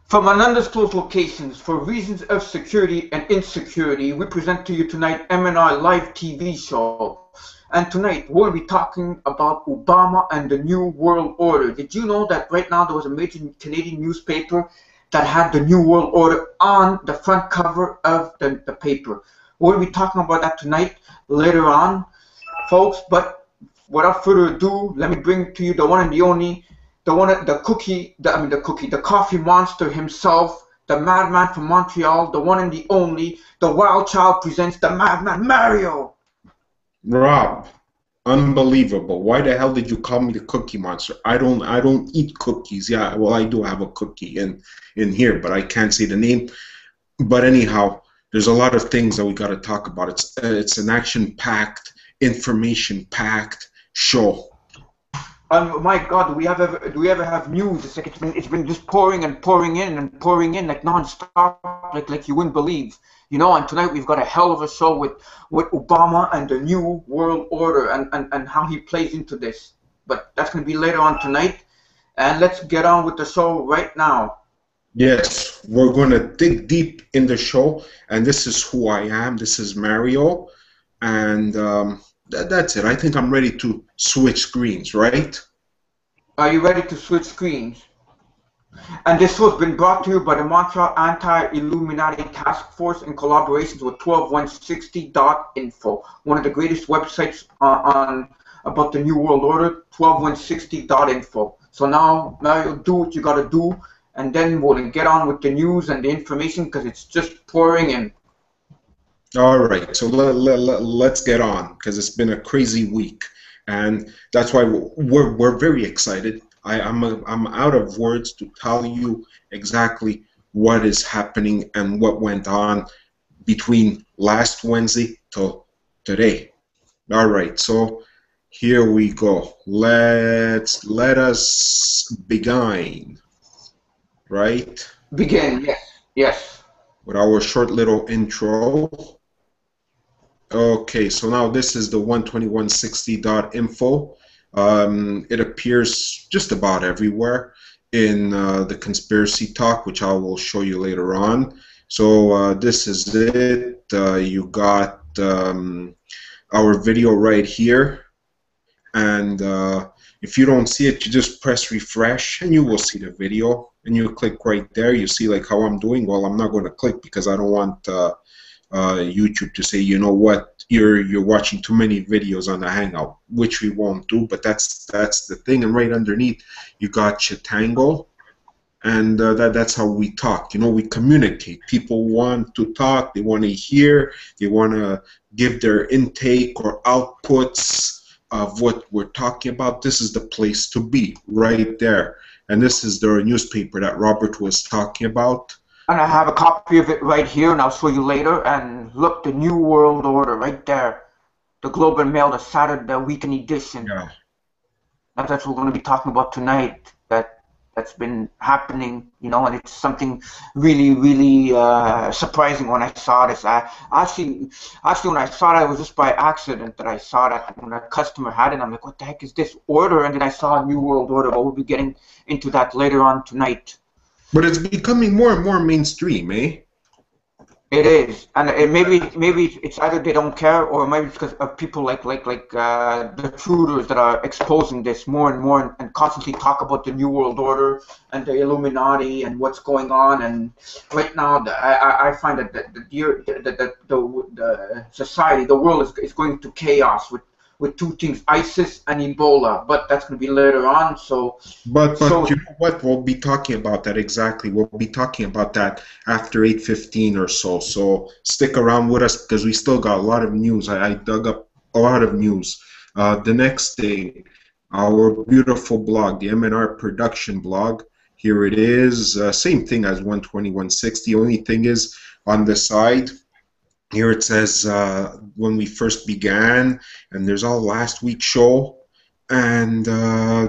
From an undisclosed locations, for reasons of security and insecurity, we present to you tonight MnR Live TV Show. And tonight we'll be talking about Obama and the New World Order. Did you know that right now there was a major Canadian newspaper that had the New World Order on the front cover of the paper? We'll be talking about that tonight, later on, folks. But without further ado, let me bring to you the one and the only, the coffee monster himself, the madman from Montreal, the one and the only, the wild child presents the madman Mario. Rob, unbelievable. Why the hell did you call me the cookie monster? I don't eat cookies. Yeah, well, I do have a cookie in here, but I can't say the name. But anyhow, there's a lot of things that we got to talk about. It's an action-packed, information-packed show. My God, do we ever have news? It's like it's been just pouring and pouring in and pouring in like non-stop, like you wouldn't believe. You know, and tonight we've got a hell of a show with Obama and the New World Order and how he plays into this. But that's going to be later on tonight. And let's get on with the show right now. Yes, we're going to dig deep in the show. And this is who I am. This is Mario. And that's it. I think I'm ready to switch screens, right? Are you ready to switch screens? And this show's been brought to you by the Montreal Anti-Illuminati Task Force in collaboration with 12160.info, one of the greatest websites about the New World Order, 12160.info. So now, Mario, do what you gotta do, and then we'll get on with the news and the information because it's just pouring in. All right, so let's get on because it's been a crazy week, and that's why we're very excited. I'm out of words to tell you exactly what is happening and what went on between last Wednesday till today. All right, so here we go. Let us begin. Right? Begin. Yes. With our short little intro. Okay, so now this is the 12160.info. It appears just about everywhere in the conspiracy talk, which I will show you later on. So this is it. You got our video right here, and if you don't see it, you just press refresh and you will see the video, and you click right there. You see like how I'm doing. Well, I'm not going to click because I don't want YouTube to say, you know what, you're watching too many videos on the Hangout, which we won't do, but that's the thing. And right underneath you got Chitango, and that's how we talk. You know, we communicate. People want to talk, they want to hear, they want to give their intake or outputs of what we're talking about. This is the place to be, right there. And this is the newspaper that Robert was talking about. And I have a copy of it right here, and I'll show you later. And look, the New World Order right there. The Globe and Mail, the Saturday weekend edition. Yeah. That's what we're going to be talking about tonight. That's been happening, you know, and it's something really, really surprising when I saw this. Actually, when I saw it, it was just by accident that I saw that when a customer had it. I'm like, what the heck is this order? And then I saw a New World Order, but we'll be getting into that later on tonight. But it's becoming more and more mainstream, eh? It is, and maybe it's either they don't care, or maybe it's because of people like the intruders that are exposing this more and more, and constantly talk about the New World Order and the Illuminati and what's going on. And right now, I find that the society, the world is going to chaos with two things, ISIS and Ebola, but that's going to be later on. But you know what? We'll be talking about that exactly. We'll be talking about that after 8:15 or so. So stick around with us because we still got a lot of news. I dug up a lot of news. The next thing, our beautiful blog, the MnR production blog. Here it is. Same thing as 12160. Only thing is on the side. Here it says when we first began, and there's all last week's show, and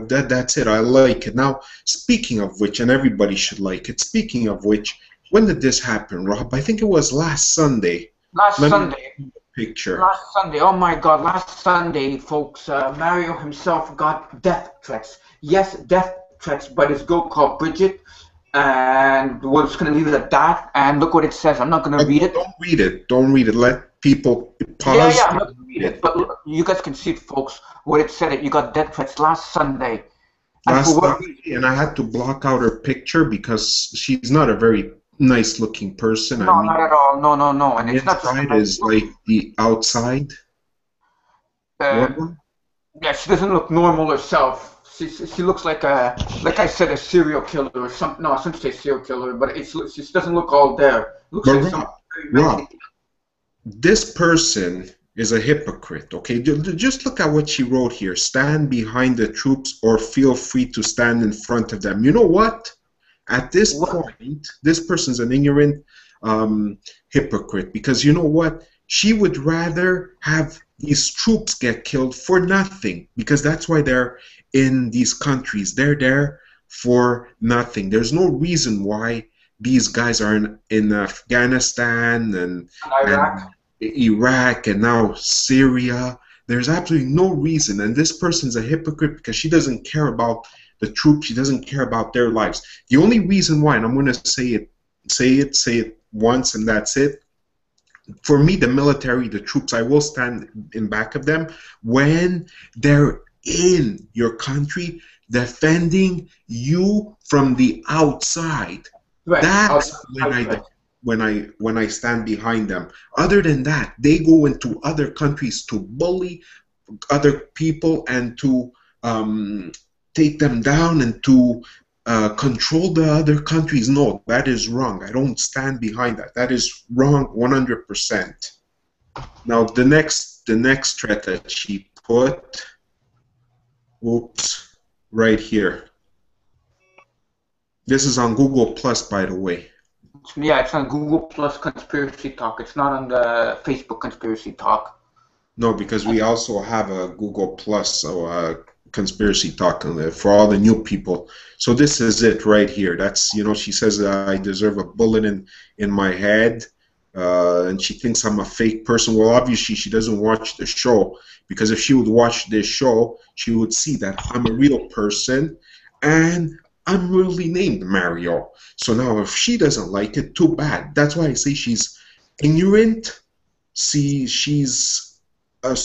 that's it. I like it. Now, speaking of which, and everybody should like it, speaking of which, when did this happen, Rob? I think it was last Sunday. Last Sunday. Picture. Last Sunday. Oh my God, last Sunday, folks, Mario himself got death threats. Yes, death threats by this girl called Bridget. And we're just going to leave it at that. And look what it says. I'm not going to read it. Don't read it. Don't read it. Let people Yeah, pause. I'm not going to read it. But look, you guys can see it, folks. What it said. You got death threats last Sunday. And I had to block out her picture because she's not a very nice-looking person. No, not at all. No, no, no. And The it's not just inside is like the outside. Yeah, she doesn't look normal herself. She looks like like I said, a serial killer or something. No, I shouldn't say serial killer, but she doesn't look all there. Looks But like Rob, this person is a hypocrite, okay? Just look at what she wrote here. Stand behind the troops or feel free to stand in front of them. You know what? At this point, this person's an ignorant hypocrite because you know what? She would rather have these troops get killed for nothing because that's why they're in these countries. They're there for nothing. There's no reason why these guys are in Afghanistan and Iraq and now Syria. There's absolutely no reason. And this person's a hypocrite because she doesn't care about the troops. She doesn't care about their lives. The only reason why, and I'm going to say it once and that's it. For me, the military, the troops, I will stand in back of them when they're in your country defending you from the outside. Right. That's when I stand behind them. Other than that, they go into other countries to bully other people and to take them down and to control the other countries. No, that is wrong. I don't stand behind that. That is wrong 100%. Now the next threat that she put, oops, right here. This is on Google Plus, by the way. Yeah, it's on Google Plus Conspiracy Talk. It's not on the Facebook Conspiracy Talk. No, because we also have a Google Plus Conspiracy Talk for all the new people. So this is it right here. That's, you know, she says I deserve a bullet in my head, and she thinks I'm a fake person. Well, obviously she doesn't watch the show, because if she would watch this show, she would see that I'm a real person and I'm really named Mario. So now if she doesn't like it, too bad. That's why I say she's ignorant. See, she's a,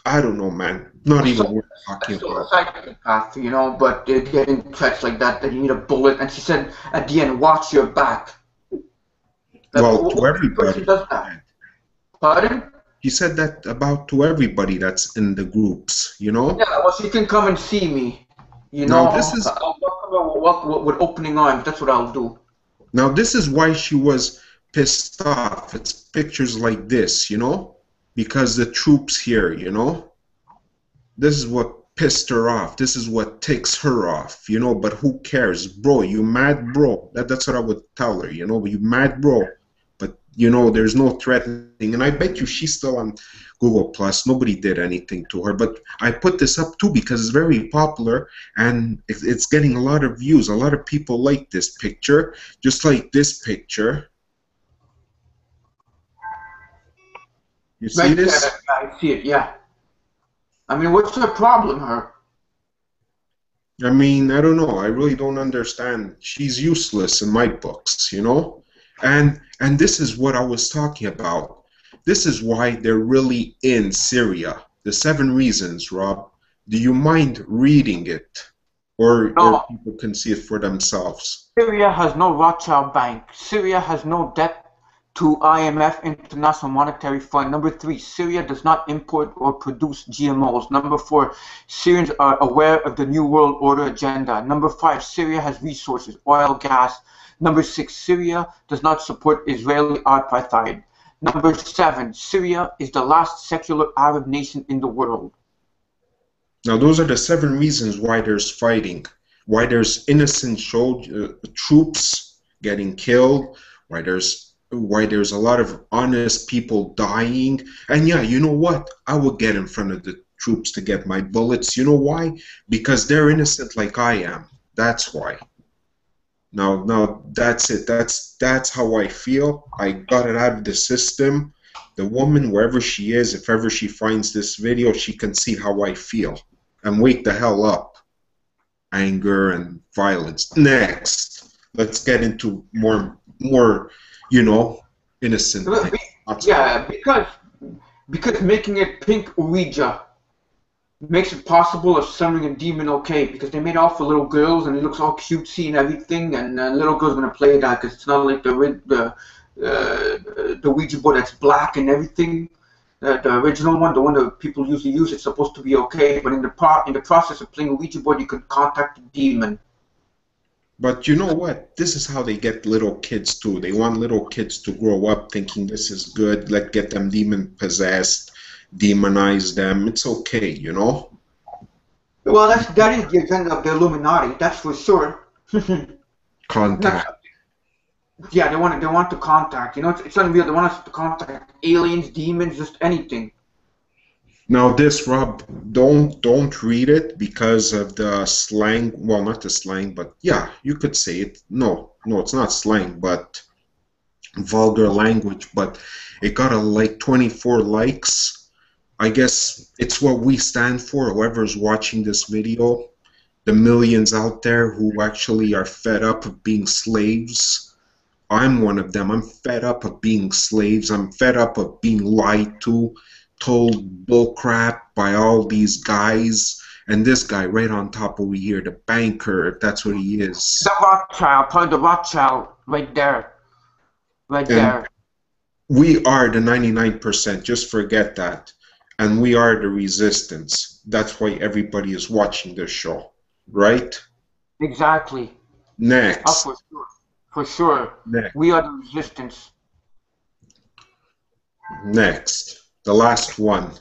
I don't know, man. Not even worth talking about. A psychopath, you know, but they're getting threats like that you need a bullet. And she said at the end, watch your back. Well, to everybody. Does that? Pardon? He said that to everybody that's in the groups, you know? Yeah, well, she can come and see me. You know, now, this is, I'll walk with opening arms. That's what I'll do. Now, this is why she was pissed off. It's pictures like this, you know? Because the troops here, you know? This is what pissed her off. This is what ticks her off, you know? But who cares? Bro, you mad, bro. That's what I would tell her, you know? You mad, bro. But, you know, there's no threatening. And I bet you she's still on Google Plus. Nobody did anything to her. But I put this up, too, because it's very popular. And it's getting a lot of views. A lot of people like this picture. Just like this picture. You see this? I see it, yeah. I mean, what's the problem, her? I mean, I don't know. I really don't understand. She's useless in my books, you know? And this is what I was talking about. This is why they're really in Syria. The 7 reasons, Rob. Do you mind reading it? Or people can see it for themselves? Syria has no Rothschild Bank. Syria has no debt to IMF, International Monetary Fund. Number 3, Syria does not import or produce GMOs. Number 4, Syrians are aware of the New World Order agenda. Number 5, Syria has resources, oil, gas. Number 6, Syria does not support Israeli apartheid. Number 7, Syria is the last secular Arab nation in the world. Now, those are the 7 reasons why there's fighting, why there's innocent troops getting killed, why there's a lot of honest people dying. And yeah, you know what? I will get in front of the troops to get my bullets. You know why? Because they're innocent like I am. That's why. Now that's it. That's how I feel. I got it out of the system. The woman, wherever she is, if ever she finds this video, she can see how I feel. And wake the hell up. Anger and violence. Next. let's get into more, innocent things. Yeah, because making it pink Ouija makes it possible of summoning a demon, okay, because they made it all for little girls and it looks all cutesy and everything, and little girls are gonna play that because it's not like the Ouija board that's black and everything. The original one, the one that people usually use, it's supposed to be okay, but in the process of playing a Ouija board, you could contact a demon. But you know what? This is how they get little kids too. They want little kids to grow up thinking this is good. Let's get them demon possessed, demonize them. It's okay, you know. Well, that is the agenda of the Illuminati. That's for sure. Contact. Yeah, they want to contact. You know, it's unreal. They want us to contact aliens, demons, just anything. Now this, Rob, don't read it because of the slang. Well, not the slang, but yeah, you could say it. No, it's not slang, but vulgar language. But it got like 24 likes. I guess it's what we stand for. Whoever's watching this video, the millions out there who actually are fed up of being slaves. I'm one of them. I'm fed up of being slaves. I'm fed up of being lied to, told bullcrap by all these guys. And this guy right on top over here, the banker, if that's what he is. The Rothschild, probably the Rothschild, right there. Right there. We are the 99%. Just forget that. And we are the resistance. That's why everybody is watching this show. Right? Exactly. Next. Oh, for sure. For sure. Next. We are the resistance. Next. The last one.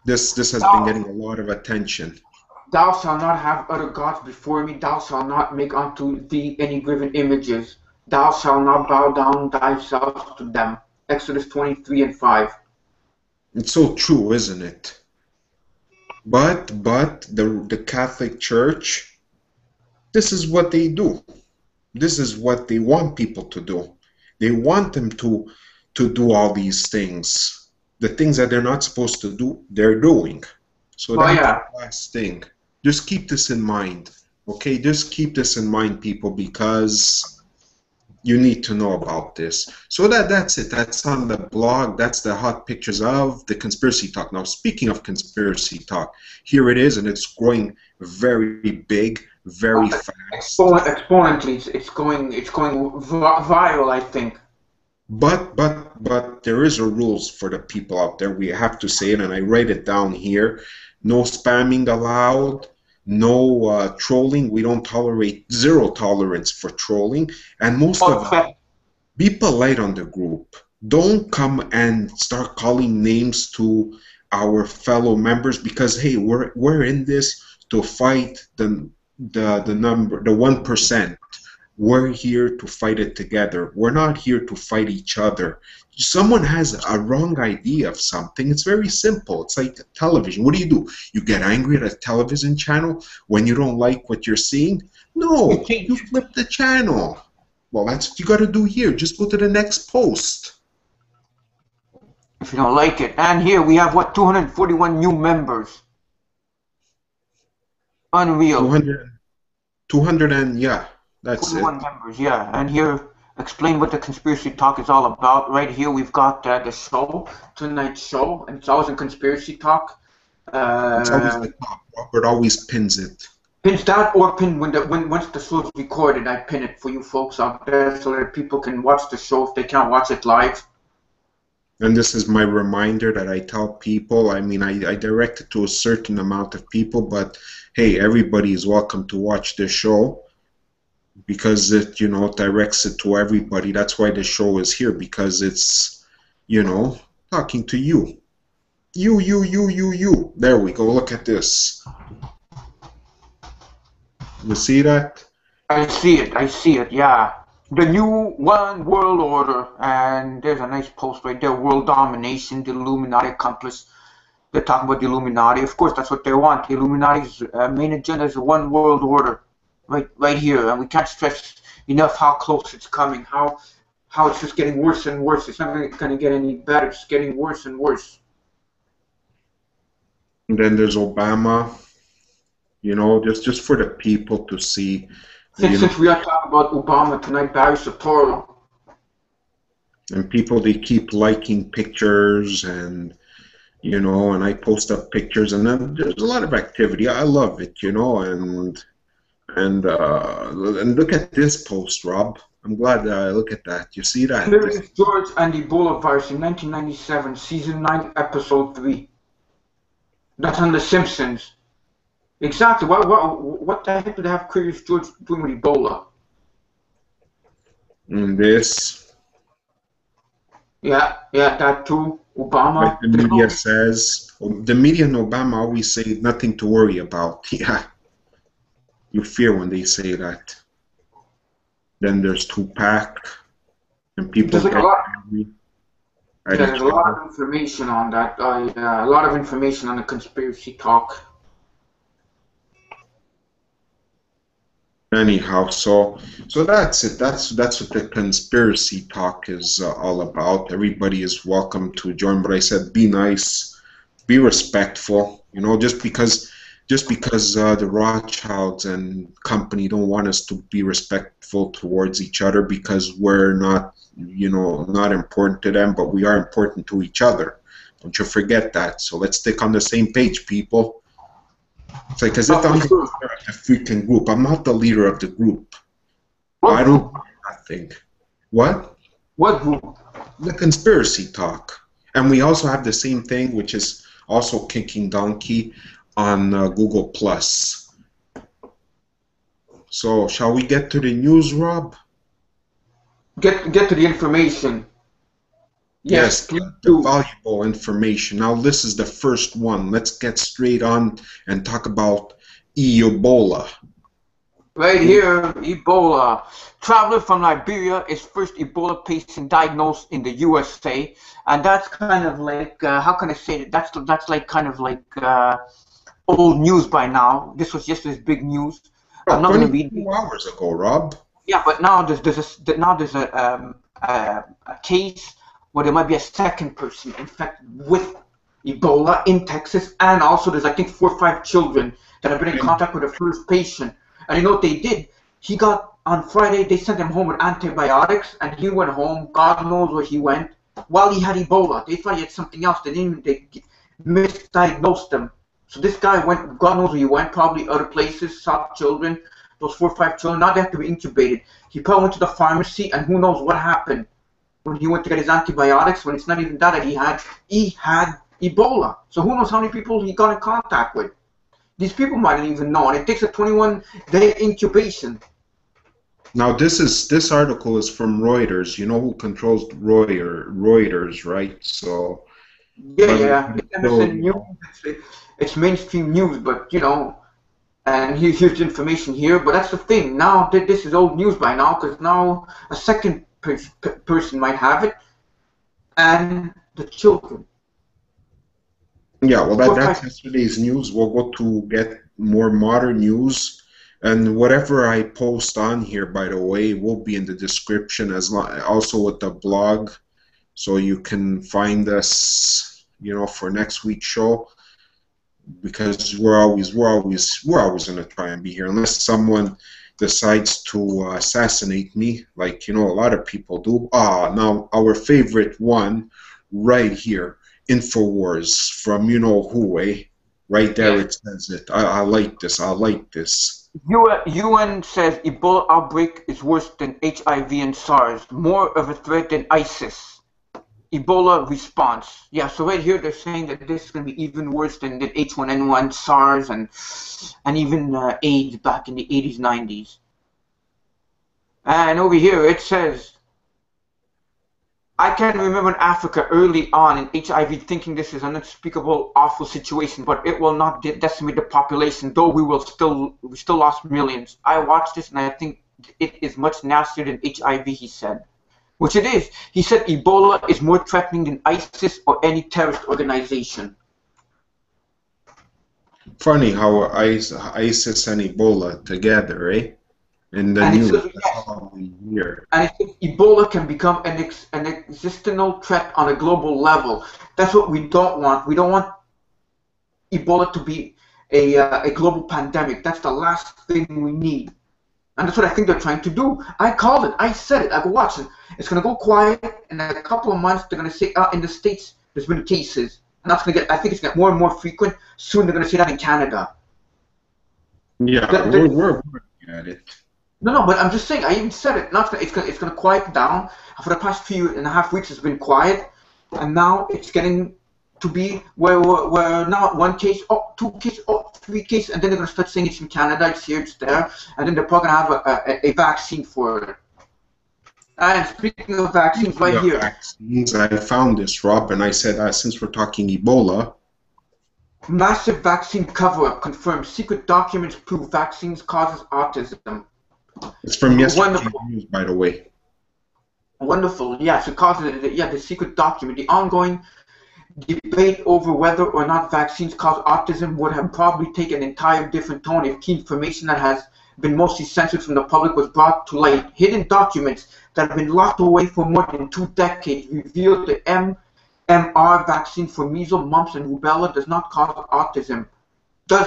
This has been getting a lot of attention. Thou shalt not have other gods before me. Thou shalt not make unto thee any graven images. Thou shalt not bow down thyself to them. Exodus 23:5. It's so true, isn't it? But the Catholic Church, this is what they do. This is what they want people to do. They want them to do all these things. The things that they're not supposed to do, they're doing. So that's the last thing. Just keep this in mind. Okay? Just keep this in mind, people, because you need to know about this. So that's it. That's on the blog. That's the hot pictures of the conspiracy talk. Now, speaking of conspiracy talk, here it is, and it's growing very big, very fast. Exponentially, it's going viral, I think. But there is a rules for the people out there. We have to say it, and I write it down here. No spamming allowed. No trolling. We don't tolerate, zero tolerance for trolling. And most of all, be polite on the group. Don't come and start calling names to our fellow members because hey, we're in this to fight the 1%. We're here to fight it together. We're not here to fight each other. Someone has a wrong idea of something. It's very simple. It's like television. What do? You get angry at a television channel when you don't like what you're seeing? No, you flip the channel. Well, that's what you got to do here. Just go to the next post. If you don't like it. And here we have, what, 241 new members. Unreal. 200 and, yeah. That's 41 members, yeah. And here, explain what the conspiracy talk is all about. Right here, we've got the show, tonight's show, and it's always a conspiracy talk. It's always the top. Robert always pins it. Pins that or pin once the show's recorded. I pin it for you folks out there so that people can watch the show if they can't watch it live. And this is my reminder that I tell people. I mean, I direct it to a certain amount of people, but hey, everybody is welcome to watch this show. Because it, directs it to everybody. That's why the show is here, because it's, talking to you. You. There we go. Look at this. You see that? I see it, yeah. The new one world order, and there's a nice post right there, world domination, the Illuminati accomplice. They're talking about the Illuminati. Of course, that's what they want. The Illuminati's main agenda is one world order. Right here, and we can't stress enough how close it's coming, how it's just getting worse and worse. It's not going to get any better. It's getting worse and worse. And then there's Obama. You know, just for the people to see. Since we are talking about Obama tonight, Barry Soetoro. And people, they keep liking pictures, and and I post up pictures, and then there's a lot of activity. I love it, and look at this post, Rob. I'm glad I look at that. You see that? Curious George and Ebola virus in 1997, season 9, episode 3. That's on The Simpsons. Exactly. What the heck do they have Curious George doing with Ebola? And this. Yeah, that too. Obama. Like the media says, the media and Obama always say nothing to worry about. Yeah. You fear when they say that. Then there's Tupac, and people get angry. There's a lot of information on that. A lot of information on the conspiracy talk. Anyhow, so that's it. That's what the conspiracy talk is all about. Everybody is welcome to join, but I said be nice, be respectful. Just because the Rothschilds and company don't want us to be respectful towards each other because we're not, not important to them, but we are important to each other. Don't you forget that. So let's stick on the same page, people. It's like as if I'm the leader of the freaking group. I'm not the leader of the group. I don't do nothing. What? What group? The conspiracy talk. And we also have the same thing, which is also kicking donkey on Google+. So, shall we get to the news, Rob? Get to the information. Yes, the valuable information. Now, this is the first one. Let's get straight on and talk about Ebola. Right here, Ebola. Traveler from Liberia is first Ebola patient diagnosed in the USA, and that's kind of like how can I say it? That's like kind of like old news by now. This was just this big news. I'm not going to read 2 hours ago, Rob. Yeah, but now there's a case where there might be a second person infected with Ebola in Texas, and also there's I think 4 or 5 children that have been in contact with the first patient. And you know what they did? He got on Friday. They sent him home with antibiotics, and he went home. God knows where he went. While he had Ebola, they thought he had something else. They misdiagnosed him. So this guy went. God knows where he went. Probably other places. Saw children. Those 4 or 5 children. Now they have to be intubated. He probably went to the pharmacy, and who knows what happened when he went to get his antibiotics. When it's not even that he had Ebola. So who knows how many people he got in contact with. These people might not even know, and it takes a 21-day incubation. Now, this article is from Reuters. You know who controls Reuters, right? So. Yeah. It's MSN News. It's mainstream news, but and here's the information here. But that's the thing. Now this is old news by now, because now a second person might have it, and the children. Yeah, well, that's yesterday's news. We'll go to get more modern news, and whatever I post on here, by the way, will be in the description also with the blog, so you can find us, for next week's show, because we're always going to try and be here, unless someone decides to assassinate me, like a lot of people do. Now our favorite one, right here. Infowars from who, eh? Right there, It says it. I like this. UN says Ebola outbreak is worse than HIV and SARS, more of a threat than ISIS. Ebola response. Yeah, so right here they're saying that this is going to be even worse than H1N1, SARS, and even AIDS back in the 80s, 90s. And over here it says, I can remember in Africa early on in HIV thinking this is an unspeakable, awful situation, but it will not decimate the population, though we still lost millions. I watched this and I think it is much nastier than HIV, he said. Which it is. He said Ebola is more threatening than ISIS or any terrorist organization. Funny how ISIS and Ebola together, eh? In the news, that's all we hear. And I think Ebola can become an existential threat on a global level. That's what we don't want. We don't want Ebola to be a global pandemic. That's the last thing we need. And that's what I think they're trying to do. I called it. I said it. I go, watch it. It's going to go quiet. In a couple of months, they're going to say, in the States, there's been cases. And that's going to get, I think it's going to get more and more frequent. Soon they're going to say that in Canada. Yeah, we're working at it. No, but I'm just saying, I even said it. Now it's going to quiet down. For the past 3.5 weeks, it's been quiet. And now it's getting to be where now 1 case, 2 cases, 3 cases, and then they're going to start saying it's in Canada, it's here, it's there, and then they're probably going to have a vaccine for it. And speaking of vaccines, right here. Vaccines, I found this, Rob, and I said, since we're talking Ebola. Massive vaccine cover-up confirmed. Secret documents prove vaccines causes autism. It's from yesterday's news, by the way. Wonderful, yes, it causes, the secret document. The ongoing debate over whether or not vaccines cause autism would have probably taken an entire different tone if key information that has been mostly censored from the public was brought to light. Hidden documents that have been locked away for more than 2 decades revealed the MMR vaccine for measles, mumps, and rubella does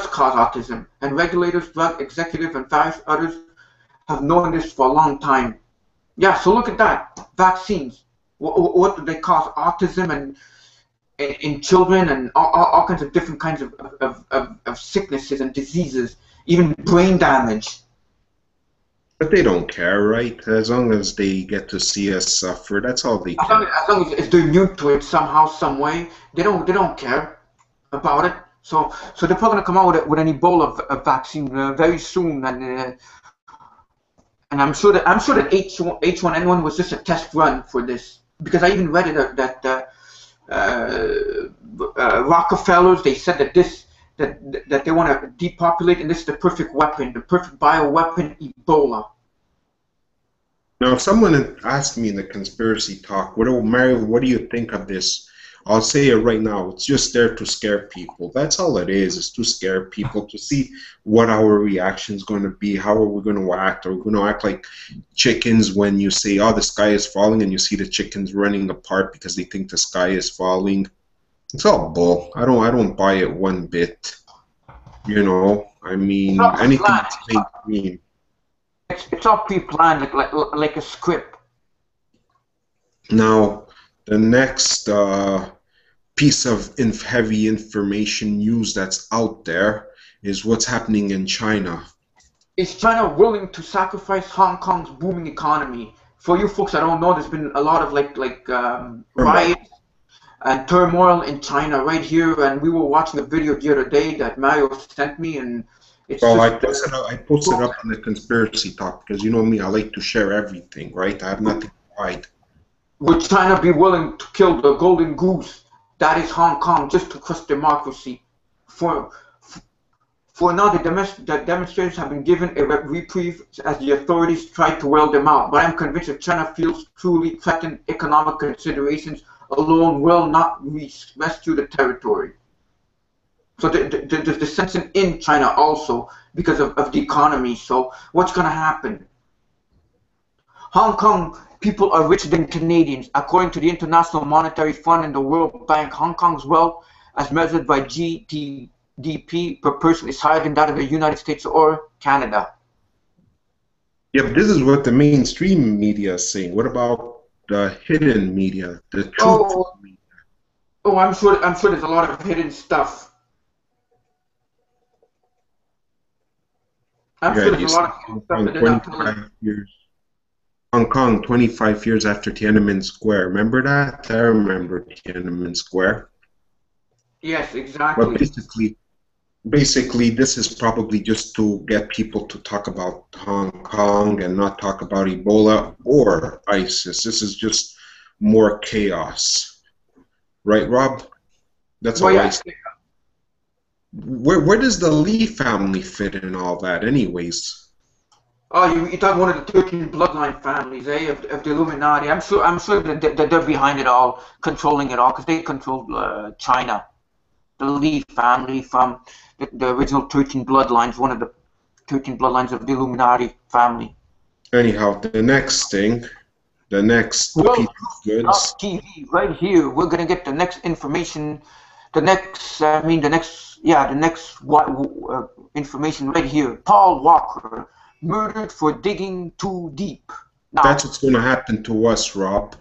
cause autism, and regulators, drug executives, and various others have known this for a long time. Yeah, so look at that. Vaccines. What do they cause? Autism and in children and all kinds of different kinds of sicknesses and diseases, even brain damage. But they don't care, right? As long as they get to see us suffer, that's all they care. As long as they're immune to it somehow, some way, they don't care about it. So they're probably going to come out with an Ebola vaccine very soon, and I'm sure that H1N1 was just a test run for this, because I even read it that Rockefellers, they said that they want to depopulate, and this is the perfect weapon, the perfect bioweapon, Ebola. Now, if someone had asked me in the conspiracy talk, Mario, what do you think of this? I'll say it right now. It's just there to scare people. That's all it is to scare people, to see what our reaction is going to be. How are we going to act? Are we going to act like chickens when you say, oh, the sky is falling, and you see the chickens running apart because they think the sky is falling? It's all bull. I don't buy it one bit. You know, I mean, anything that's mainstream. It's all pre-planned, like a script. Now, the next piece of heavy information news that's out there is what's happening in China. Is China willing to sacrifice Hong Kong's booming economy? For you folks that don't know, there's been a lot of riots and turmoil in China right here, and we were watching a video the other day that Mario sent me, and it's I posted up on the conspiracy talk because you know me, I like to share everything, right? I have nothing to hide. Would China be willing to kill the golden goose that is Hong Kong just to crush democracy? For now, the demonstrators have been given a reprieve as the authorities try to wail them out. But I'm convinced if China feels truly threatened, economic considerations alone will not rescue the territory. So there's dissension in China also because of the economy. So what's going to happen? Hong Kong people are richer than Canadians. According to the International Monetary Fund and the World Bank, Hong Kong's wealth, as measured by GDP per person, is higher than that of the United States or Canada. Yeah, but this is what the mainstream media is saying. What about the hidden media, the truth media? Oh, I'm sure there's a lot of hidden stuff. I'm sure there's a lot of hidden stuff that they're not telling. Hong Kong, 25 years after Tiananmen Square. Remember that? I remember Tiananmen Square. Yes, exactly. But basically, this is probably just to get people to talk about Hong Kong and not talk about Ebola or ISIS. This is just more chaos. Right, Rob? That's all I say. Where does the Lee family fit in all that, anyways? Oh, you're talking one of the 13 bloodline families, eh, of the Illuminati. I'm sure that they're behind it all, controlling it all, because they control China. The Lee family from the original 13 bloodlines, one of the 13 bloodlines of the Illuminati family. Anyhow, the next thing, the next piece of goods. TV right here. We're gonna get the next information. The next yeah, the next information right here. Paul Walker murdered for digging too deep. Now, That's what's going to happen to us, Rob.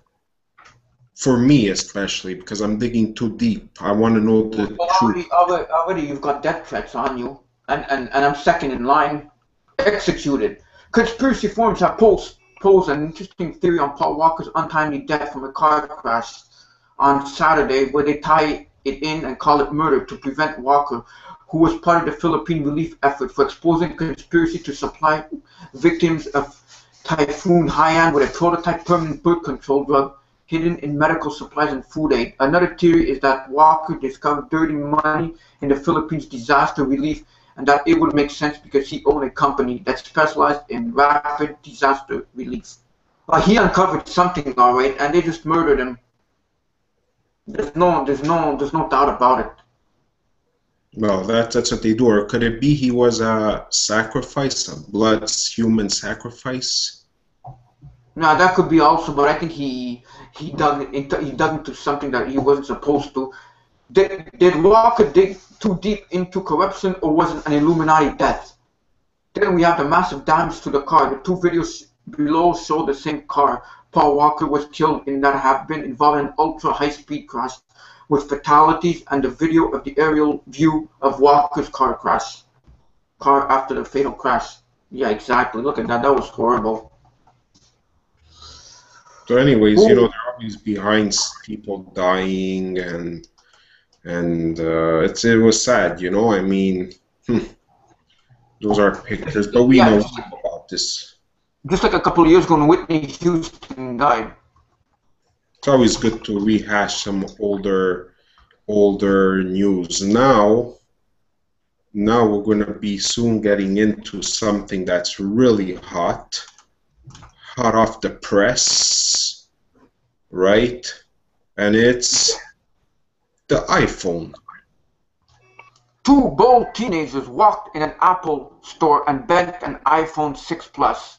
For me, especially, because I'm digging too deep. I want to know the truth. already you've got death threats on you, and I'm second in line. Executed. Conspiracy forums have posed an interesting theory on Paul Walker's untimely death from a car crash on Saturday, where they tie it in and call it murder to prevent Walker, who was part of the Philippine relief effort, for exposing conspiracy to supply victims of Typhoon Haiyan with a prototype permanent birth control drug hidden in medical supplies and food aid. Another theory is that Walker discovered dirty money in the Philippines disaster relief, and that it would make sense because he owned a company that specialized in rapid disaster relief. But he uncovered something, all right, and they just murdered him. There's no doubt about it. Well, that's what they do. Or could it be he was a sacrifice, a human sacrifice? No, that could be also, but I think he dug into something that he wasn't supposed to. Did Walker dig too deep into corruption, or was it an Illuminati death? Then we have the massive damage to the car. The two videos below show the same car Paul Walker was killed in that have been involved in an ultra high-speed crash with fatalities, and the video of the aerial view of Walker's car after the fatal crash. Yeah, exactly. Look at that. That was horrible. So anyways, you know, there are always behind people dying, and it was sad, you know. I mean, those are pictures, but we know about this. Just like a couple of years ago when Whitney Houston died. It's always good to rehash some older news. Now we're going to be soon getting into something that's really hot off the press, right? And it's the iPhone. Two bold teenagers walked in an Apple store and bent an iPhone 6 Plus.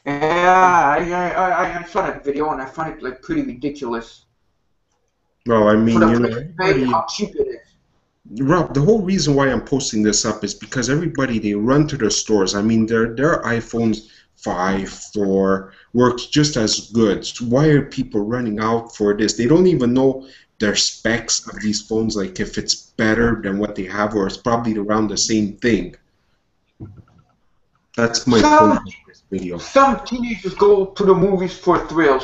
Yeah, I saw that video and I find it like pretty ridiculous. Well, I mean, you know, how cheap it is. Rob, the whole reason why I'm posting this up is because everybody, they run to the stores. I mean, their iPhones 5, 4 works just as good. So why are people running out for this? They don't even know their specs of these phones, like if it's better than what they have, or it's probably around the same thing. That's my point of this video. Some teenagers go to the movies for a thrill.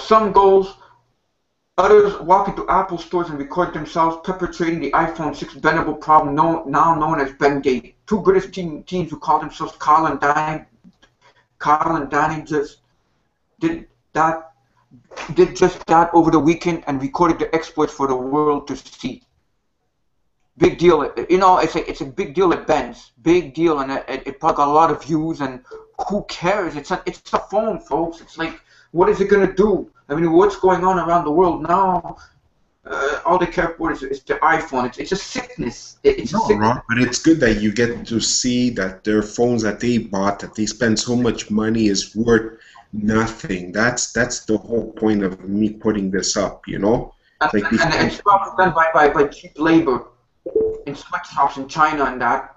Others walk into Apple stores and record themselves perpetrating the iPhone 6 bendable problem, now known as Bendgate. Two British teens who call themselves Carl and Danny just did just that over the weekend and recorded the exploits for the world to see. Big deal, you know. It's a big deal at Ben's. Big deal, and it probably got a lot of views. And who cares? It's a phone, folks. It's like, what is it gonna do? I mean, what's going on around the world now? All they care for is the iPhone. It's a sickness. It's a sickness. Wrong, but it's good that you get to see that their phones that they bought, that they spend so much money, is worth nothing. That's the whole point of me putting this up, you know. And it's probably done by cheap labor in sweatshops in China and that.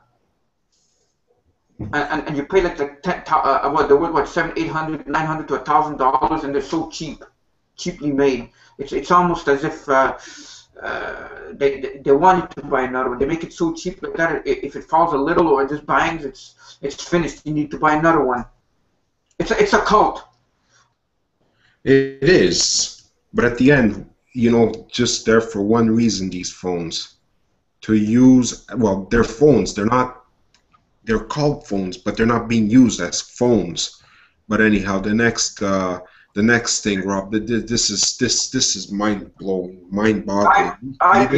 And you pay like $700, $800, $900 to $1,000, and they're so cheaply made. It's almost as if they want you to buy another one. They make it so cheap like that. If it falls a little or it just bangs, it's finished. You need to buy another one. It's a cult. It is, but at the end, you know, just there for one reason. These phones, to use, well, they're phones. They're called phones, but they're not being used as phones. But anyhow, the next thing, Rob, this is mind-blowing, mind-boggling. I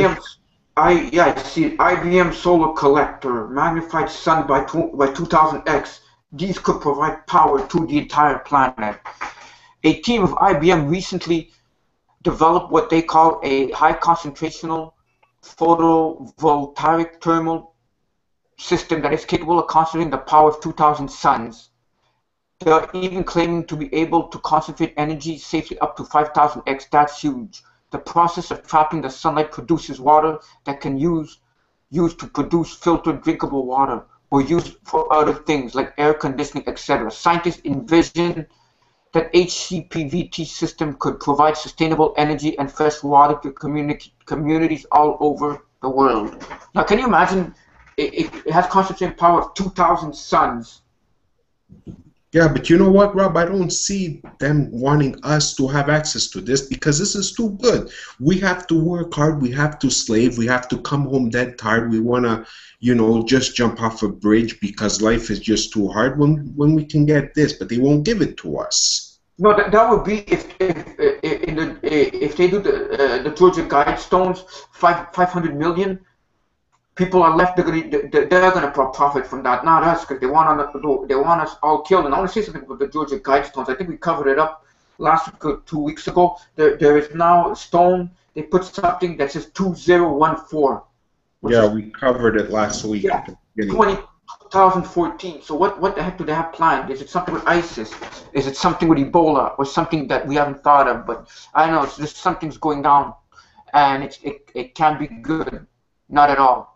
see. IBM solar collector, magnified sun by 2000x. These could provide power to the entire planet. A team of IBM recently developed what they call a high-concentrational photovoltaic thermal system that is capable of concentrating the power of 2,000 suns. They are even claiming to be able to concentrate energy safely up to 5,000x. That's huge. The process of trapping the sunlight produces water that can use used to produce filtered drinkable water or used for other things like air conditioning, etc. Scientists envision that HCPVT system could provide sustainable energy and fresh water to communities all over the world. Now, can you imagine? It has concentrated power of 2,000 suns. Yeah, but you know what, Rob? I don't see them wanting us to have access to this because this is too good. We have to work hard. We have to slave. We have to come home dead tired. We want to, you know, just jump off a bridge because life is just too hard when we can get this, but they won't give it to us. No, that would be if they do the Georgia Guidestones, 500 million. People are left. They're gonna profit from that, not us, because they want us all killed. And I want to say something about the Georgia Guidestones. I think we covered it up last week or 2 weeks ago. There is now a stone. They put something that says 2014. Yeah, we covered it last week. Yeah, 2014. So what the heck do they have planned? Is it something with ISIS? Is it something with Ebola or something that we haven't thought of? But I know it's just something's going down, and it can be good, not at all.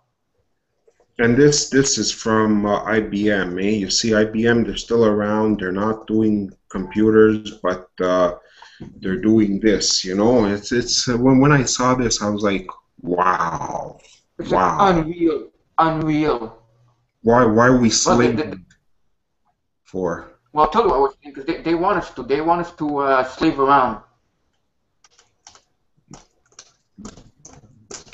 And this is from IBM. You see, IBM, they're still around. They're not doing computers, but they're doing this. You know, it's when I saw this, I was like, wow, it's wow, like unreal. Why are we slaving for? Well, I'll tell you what I was thinking, because they want us to. They want us to slave around.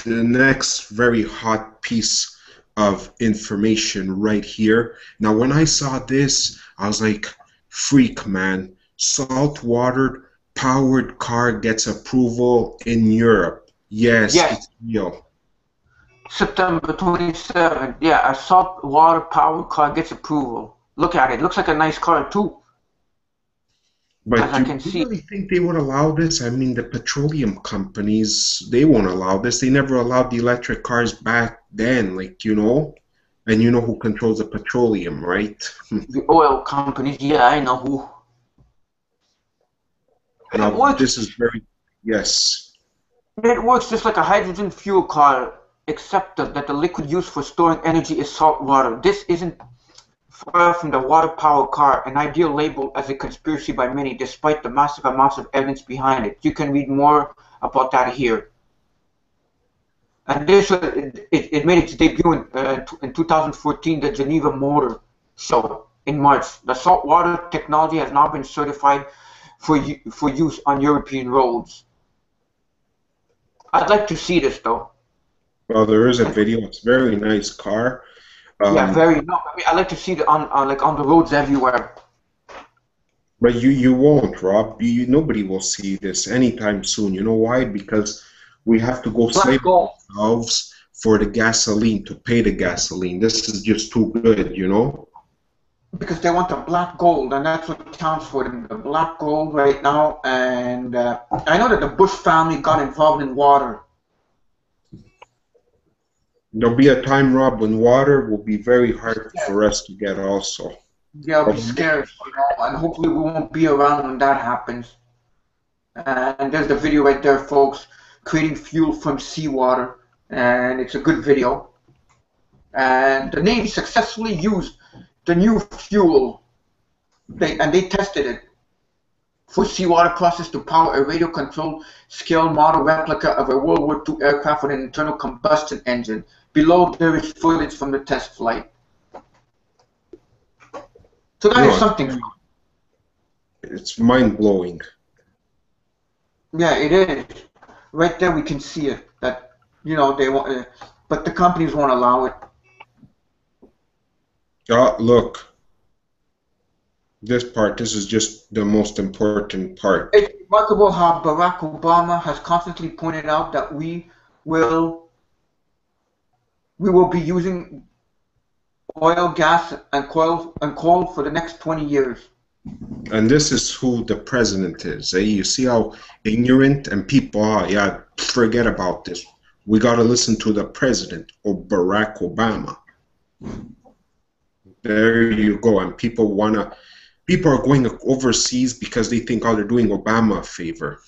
The next very hot piece of information right here. Now, when I saw this, I was like, freak, man. Salt-water powered car gets approval in Europe. Yes, it's real. September 27th. Yeah, a salt-water powered car gets approval. Look at it. Looks like a nice car, too. But do you really think they would allow this? I mean, the petroleum companies, they won't allow this. They never allowed the electric cars back then, like, you know? And you know who controls the petroleum, right? The oil companies, yeah, I know who. Now, this is very, yes. It works just like a hydrogen fuel car, except that the liquid used for storing energy is salt water. This isn't far from the water-powered car, an ideal label as a conspiracy by many, despite the massive amounts of evidence behind it. You can read more about that here. And this, it made its debut in 2014, the Geneva Motor Show in March. The saltwater technology has now been certified for use on European roads. I'd like to see this, though. Well, there is a video. It's a very nice car. Yeah, very. No, I mean, I like to see it on the roads everywhere. But you won't, Rob. Nobody will see this anytime soon. You know why? Because we have to go save ourselves for the gasoline, to pay the gasoline. This is just too good, you know? Because they want the black gold, and that's what counts for them, the black gold right now. And I know that the Bush family got involved in water. There'll be a time, Rob, when water will be very hard for us to get also. Yeah, I'll be scared, you know, and hopefully we won't be around when that happens. And there's the video right there, folks, creating fuel from seawater, and it's a good video. And the Navy successfully used the new fuel, and they tested it for seawater process to power a radio-controlled scale model replica of a World War II aircraft with an internal combustion engine. Below there is footage from the test flight. So that is something. It's mind-blowing. Yeah, it is. Right there we can see it. That, you know, they want, but the companies won't allow it. Look. This is just the most important part. It's remarkable how Barack Obama has constantly pointed out that we will be using oil, gas, and coal for the next 20 years. And this is who the president is. You see how ignorant and people are. Yeah, forget about this. We got to listen to the president, or Barack Obama. There you go. And people are going overseas because they think, oh, they're doing Obama a favor.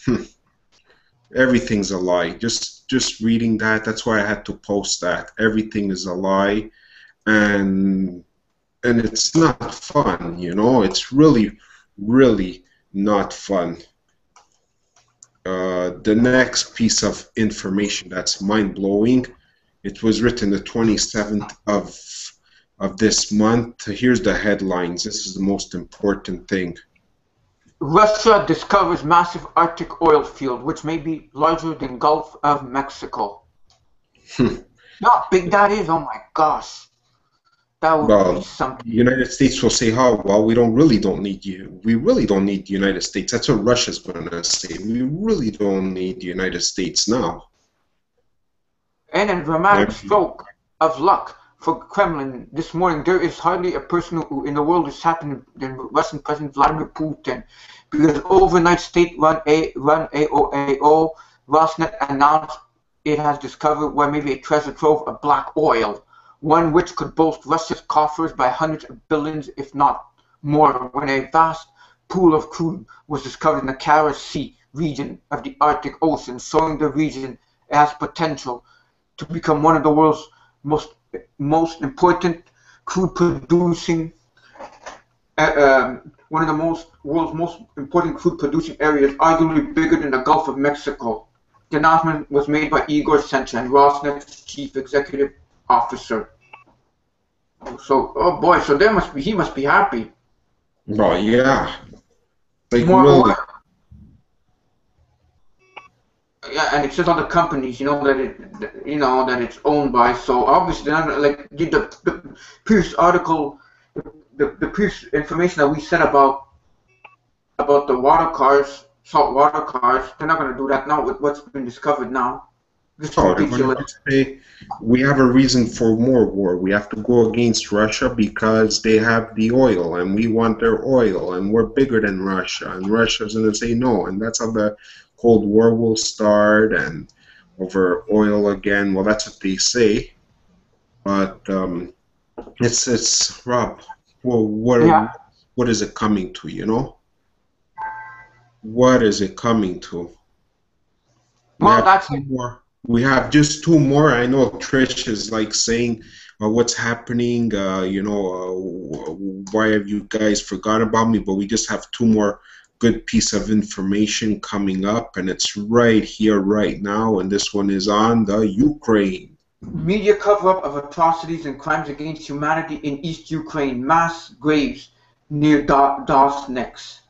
Everything's a lie. Just reading that, that's why I had to post that. Everything is a lie, and it's not fun, you know. It's really, really not fun. The next piece of information that's mind-blowing, it was written the 27th of this month. Here's the headlines. This is the most important thing. Russia discovers massive Arctic oil field, which may be larger than Gulf of Mexico. How big that is, oh my gosh. That would be something. The United States will say, "Oh, well, we really don't need you. We really don't need the United States." That's what Russia's going to say. We really don't need the United States now. And a dramatic stroke of luck for Kremlin this morning. There is hardly a person who in the world is happening than Russian President Vladimir Putin, because overnight state-run AOAO Rosneft announced it has discovered where maybe a treasure trove of black oil, one which could boast Russia's coffers by hundreds of billions, if not more, when a vast pool of crude was discovered in the Kara Sea region of the Arctic Ocean, showing the region has potential to become one of the world's most important crude producing, one of the world's most important crude producing areas, arguably bigger than the Gulf of Mexico. The announcement was made by Igor Senchin, Rosneft's chief executive officer. So, oh boy, so he must be happy. Oh yeah, like More really. Yeah, and it says on the companies, that it's owned by. So obviously, like the previous article, the previous information that we said about the water cars, salt water cars, they're not going to do that now with what's been discovered now. Oh, they're going to say we have a reason for more war. We have to go against Russia because they have the oil and we want their oil and we're bigger than Russia. And Russia's going to say no. And that's how the Cold War will start, and over oil again. Well, that's what they say. But it's Rob. Well, what is it coming to? You know, what is it coming to? Well, that's more. We have just two more. I know Trish is like saying, what's happening? Why have you guys forgotten about me? But we just have two more good piece of information coming up, and it's right here, right now, and this one is on the Ukraine. Media cover-up of atrocities and crimes against humanity in East Ukraine. Mass graves near Donetsk.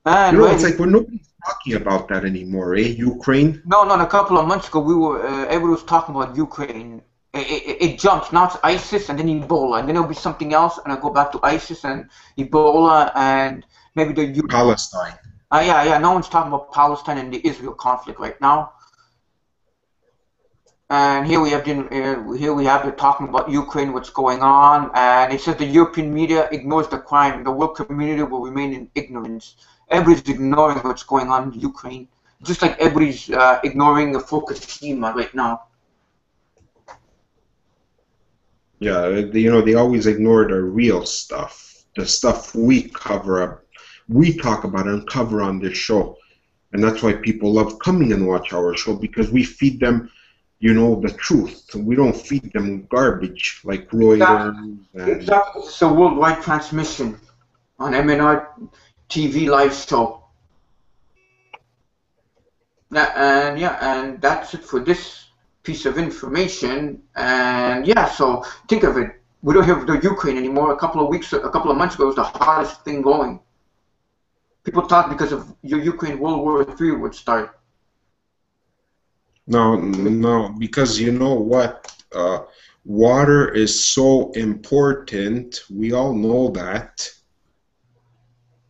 And it's like when nobody's talking about that anymore, eh? Ukraine? No, a couple of months ago, everybody was talking about Ukraine. It jumps. Now it's ISIS and then Ebola, and then it'll be something else, and I'll go back to ISIS and Ebola and maybe the Palestine. Yeah. No one's talking about Palestine and the Israel conflict right now. And here we have they're talking about Ukraine, what's going on, and it says the European media ignores the crime. The world community will remain in ignorance. Everybody's ignoring what's going on in Ukraine, just like everybody's ignoring the Fukushima right now. Yeah, they always ignore the real stuff, the stuff we cover up, we talk about and cover on this show. And that's why people love coming and watch our show, because we feed them, the truth. We don't feed them garbage like Reuters. Exactly. It's a worldwide transmission on MnRTV Live Show. And that's it for this piece of information. And yeah, so think of it, we don't have the Ukraine anymore. A couple of months ago, it was the hottest thing going. People thought because of Ukraine, World War III would start. No, because you know what, water is so important. We all know that.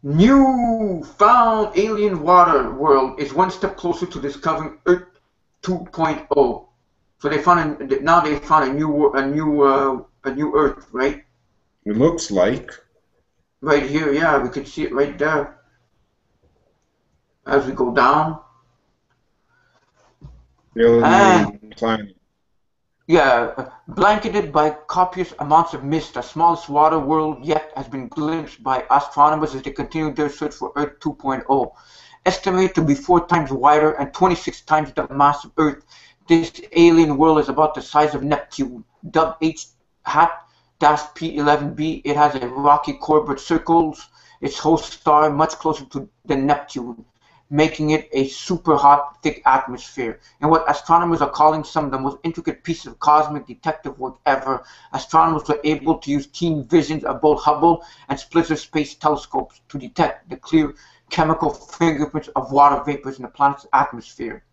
New found alien water world is one step closer to discovering Earth 2.0. So they found a new Earth, right? It looks like. Right here, yeah, we can see it right there. As we go down. Alien planet. Yeah, blanketed by copious amounts of mist, the smallest water world yet has been glimpsed by astronomers as they continue their search for Earth 2.0. estimated to be 4 times wider and 26 times the mass of Earth. This alien world is about the size of Neptune. Dubbed H-P11b, it has a rocky core but circles its host star much closer to than Neptune, making it a super hot, thick atmosphere. And what astronomers are calling some of the most intricate pieces of cosmic detective work ever. Astronomers were able to use keen visions of both Hubble and Spitzer space telescopes to detect the clear chemical fingerprints of water vapors in the planet's atmosphere.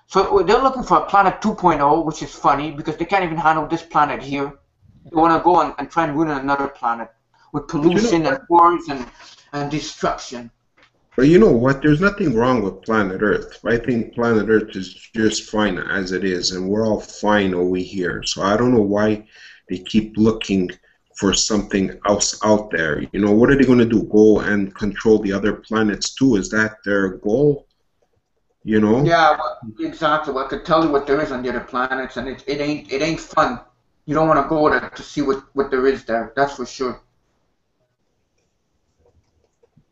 So they're looking for a planet 2.0, which is funny because they can't even handle this planet here. They want to go and try and ruin another planet with pollution and wars and destruction. But you know what? There's nothing wrong with planet Earth. I think planet Earth is just fine as it is, and we're all fine over here. So I don't know why they keep looking for something else out there. You know, what are they going to do? Go and control the other planets too? Is that their goal? You know? Yeah, exactly. Well, I could tell you what there is on the other planets, and it ain't fun. You don't want to go there to see what there is there. That's for sure.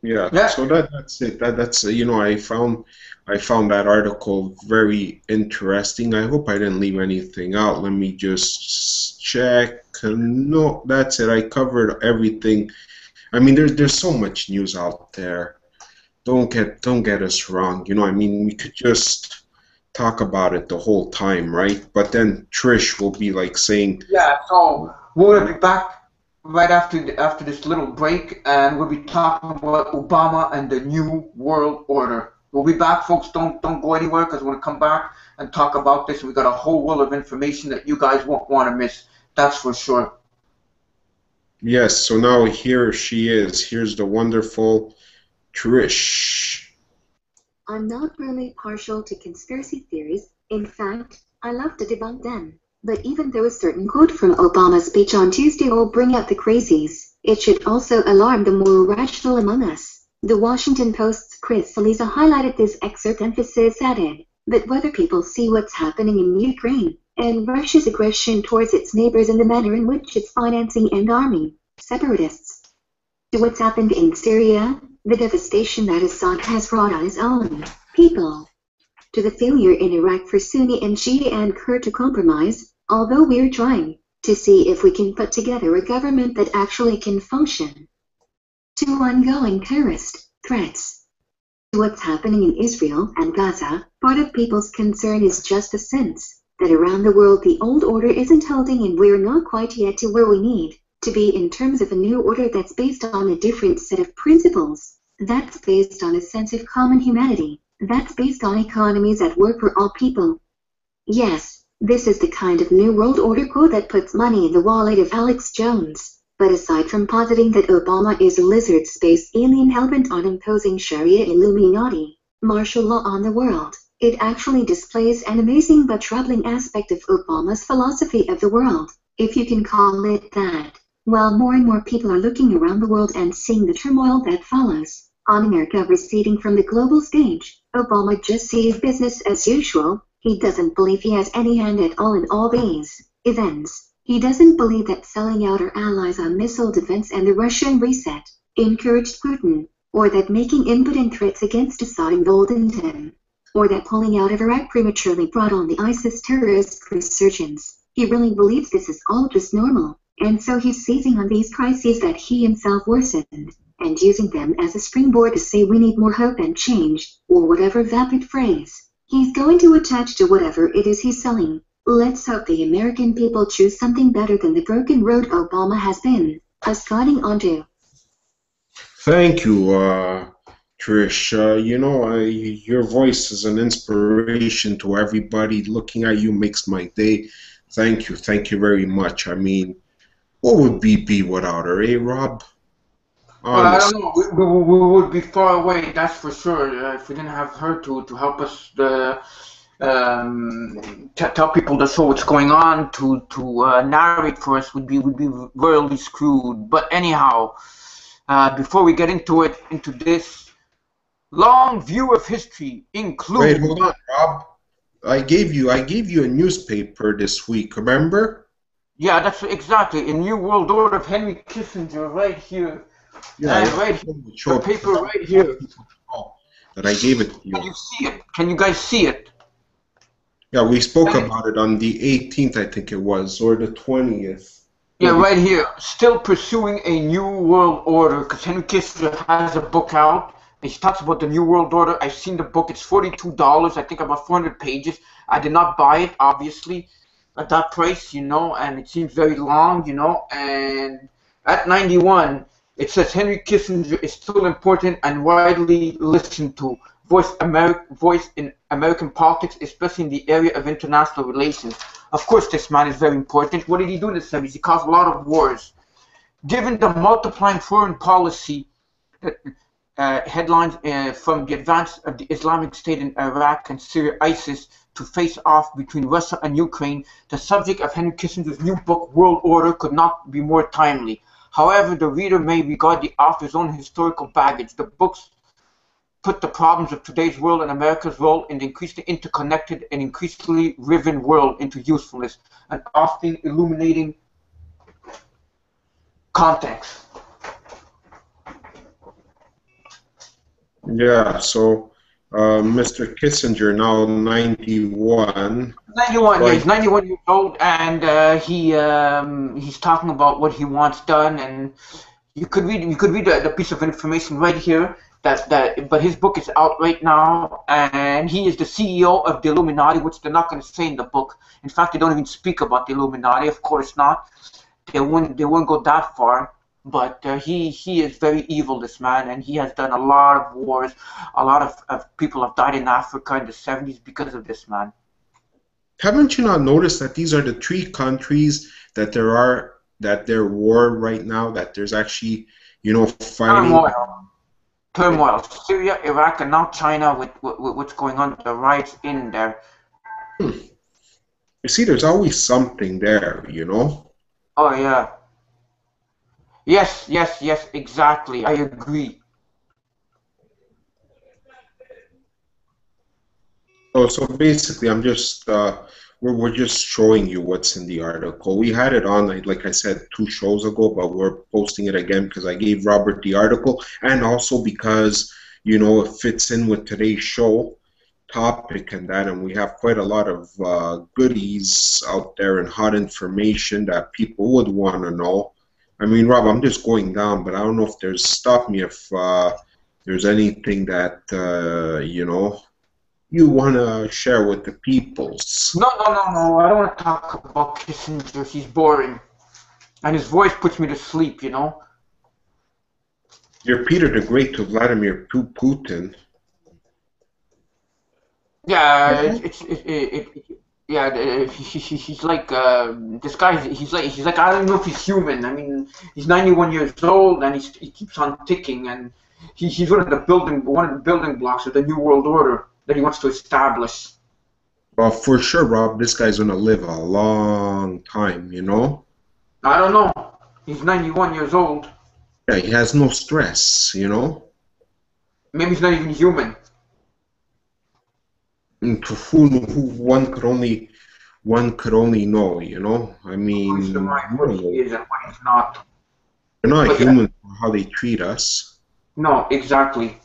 Yeah. So that's it. That's you know, I found that article very interesting. I hope I didn't leave anything out. Let me just check. No, that's it. I covered everything. I mean, there's so much news out there. Don't get us wrong. You know, I mean, we could just talk about it the whole time, right? But then Trish will be like saying, yeah. So we'll be back right after this little break, and we'll be talking about Obama and the New World Order. We'll be back, folks. Don't go anywhere because we're going to come back and talk about this. We got a whole world of information that you guys won't want to miss. That's for sure. Yes. So now here she is. Here's the wonderful Trish. I'm not really partial to conspiracy theories. In fact, I love to debunk them. But even though a certain quote from Obama's speech on Tuesday will bring out the crazies, it should also alarm the more rational among us. The Washington Post's Chris Salisa highlighted this excerpt. Emphasis added, but whether people see what's happening in Ukraine and Russia's aggression towards its neighbors and the manner in which it's financing and arming separatists, to what's happened in Syria, the devastation that Assad has brought on his own people, to the failure in Iraq for Sunni and Shia and Kurd to compromise, although we're trying to see if we can put together a government that actually can function, to ongoing terrorist threats, to what's happening in Israel and Gaza. Part of people's concern is just the sense that around the world the old order isn't holding and we're not quite yet to where we need to be in terms of a new order that's based on a different set of principles, that's based on a sense of common humanity, that's based on economies that work for all people. Yes, this is the kind of New World Order quote that puts money in the wallet of Alex Jones. But aside from positing that Obama is a lizard space alien hellbent on imposing Sharia Illuminati martial law on the world, it actually displays an amazing but troubling aspect of Obama's philosophy of the world, if you can call it that. While more and more people are looking around the world and seeing the turmoil that follows, on America receding from the global stage, Obama just sees business as usual. He doesn't believe he has any hand at all in all these events. He doesn't believe that selling out our allies on missile defense and the Russian reset encouraged Putin, or that making impotent threats against Assad emboldened him, or that pulling out of Iraq prematurely brought on the ISIS terrorist resurgence. He really believes this is all just normal, and so he's seizing on these crises that he himself worsened, and using them as a springboard to say we need more hope and change, or whatever vapid phrase he's going to attach to whatever it is he's selling. Let's hope the American people choose something better than the broken road Obama has been escorting onto. Thank you, Trish. You know, your voice is an inspiration to everybody. Looking at you makes my day. Thank you very much. I mean, what would we be without her, eh, Rob? I don't know. We would be far away, that's for sure. If we didn't have her to help us tell people the show what's going on, to narrate for us, we'd be royally screwed. But anyhow, before we get into this long view of history, Wait, hold on, Rob. I gave you a newspaper this week. Remember? Yeah, that's exactly. A New World Order of Henry Kissinger, right here. Yeah, And right here, the paper right here. That I gave it to you. Can you see it? Can you guys see it? Yeah, we spoke about it on the 18th, I think it was, or the 20th. Yeah, right here. Still pursuing a new world order, because Henry Kissinger has a book out. And he talks about the new world order. I've seen the book. It's $42. I think about 400 pages. I did not buy it, obviously, at that price, you know, and it seems very long, you know. And at 91, it says Henry Kissinger is still important and widely listened to. Voice in American politics, especially in the area of international relations. Of course, this man is very important. What did he do in the 70s? He caused a lot of wars. Given the multiplying foreign policy headlines from the advance of the Islamic State in Iraq and Syria, ISIS, to face off between Russia and Ukraine, the subject of Henry Kissinger's new book, World Order, could not be more timely. However, the reader may regard the author's own historical baggage. The books put the problems of today's world and America's role in the increasingly interconnected and increasingly riven world into usefulness, and often illuminating context. Yeah, so Mr. Kissinger, now 91. 91, yeah, he's 91 years old, and he's talking about what he wants done, and you could read the piece of information right here. But his book is out right now, and he is the CEO of the Illuminati, which they're not going to say in the book. In fact, they don't even speak about the Illuminati. Of course not. They wouldn't go that far. But he is very evil, this man, and he has done a lot of wars. A lot of people have died in Africa in the 70s because of this man. Haven't you not noticed that these are the three countries that they're war right now? That there's actually, you know, fighting. Turmoil. Syria, Iraq, and now China with what's going on, the riots in there. You see, there's always something there, you know? Oh, yeah. Yes, exactly. I agree. Oh, so basically, I'm just, we're just showing you what's in the article. We had it on, like I said, 2 shows ago, but we're posting it again because I gave Robert the article, and also because, you know, it fits in with today's show topic and that, and we have quite a lot of goodies out there and hot information that people would want to know. I mean, Rob, I'm just going down, but I don't know if there's, stop me if there's anything that, you know, you want to share with the peoples. No, I don't want to talk about Kissinger. He's boring. And his voice puts me to sleep, you know? You're Peter the Great to Vladimir Putin. Yeah, he's like this guy. He's like I don't know if he's human. I mean, he's 91 years old and he keeps on ticking, and he's one of the building blocks of the New World Order that he wants to establish. Well, for sure, Rob, this guy's gonna live a long time, you know? I don't know. He's 91 years old. Yeah, he has no stress, you know? Maybe he's not even human. And who one could only know, you know? I mean, what he is and what he's not. They're not human for how they treat us. No, exactly.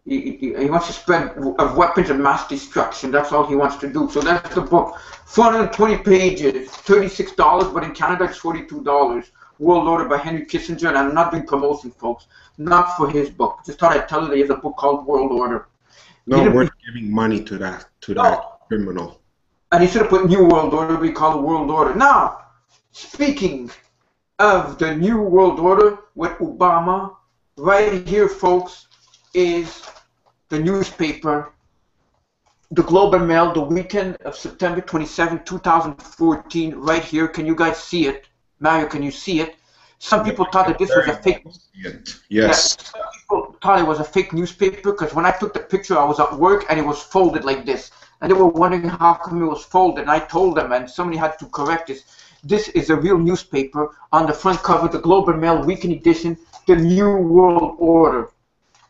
He wants to spread weapons of mass destruction. That's all he wants to do. So that's the book. 420 pages, $36, but in Canada it's $42. World Order by Henry Kissinger, and I'm not doing promotion, folks. Not for his book. Just thought I'd tell you that he has a book called World Order. No, we're giving money to that criminal. And he should have put New World Order, we call it World Order. Now, speaking of the New World Order with Obama, right here, folks, is the newspaper, the Globe and Mail, the weekend of September 27, 2014, right here. Can you guys see it? Mario, can you see it? Some people thought that this was a fake. Yes. Yeah, some people thought it was a fake newspaper because when I took the picture, I was at work and it was folded like this. And they were wondering how come it was folded. And I told them, and somebody had to correct this. This is a real newspaper. On the front cover, the Globe and Mail weekend edition, the New World Order.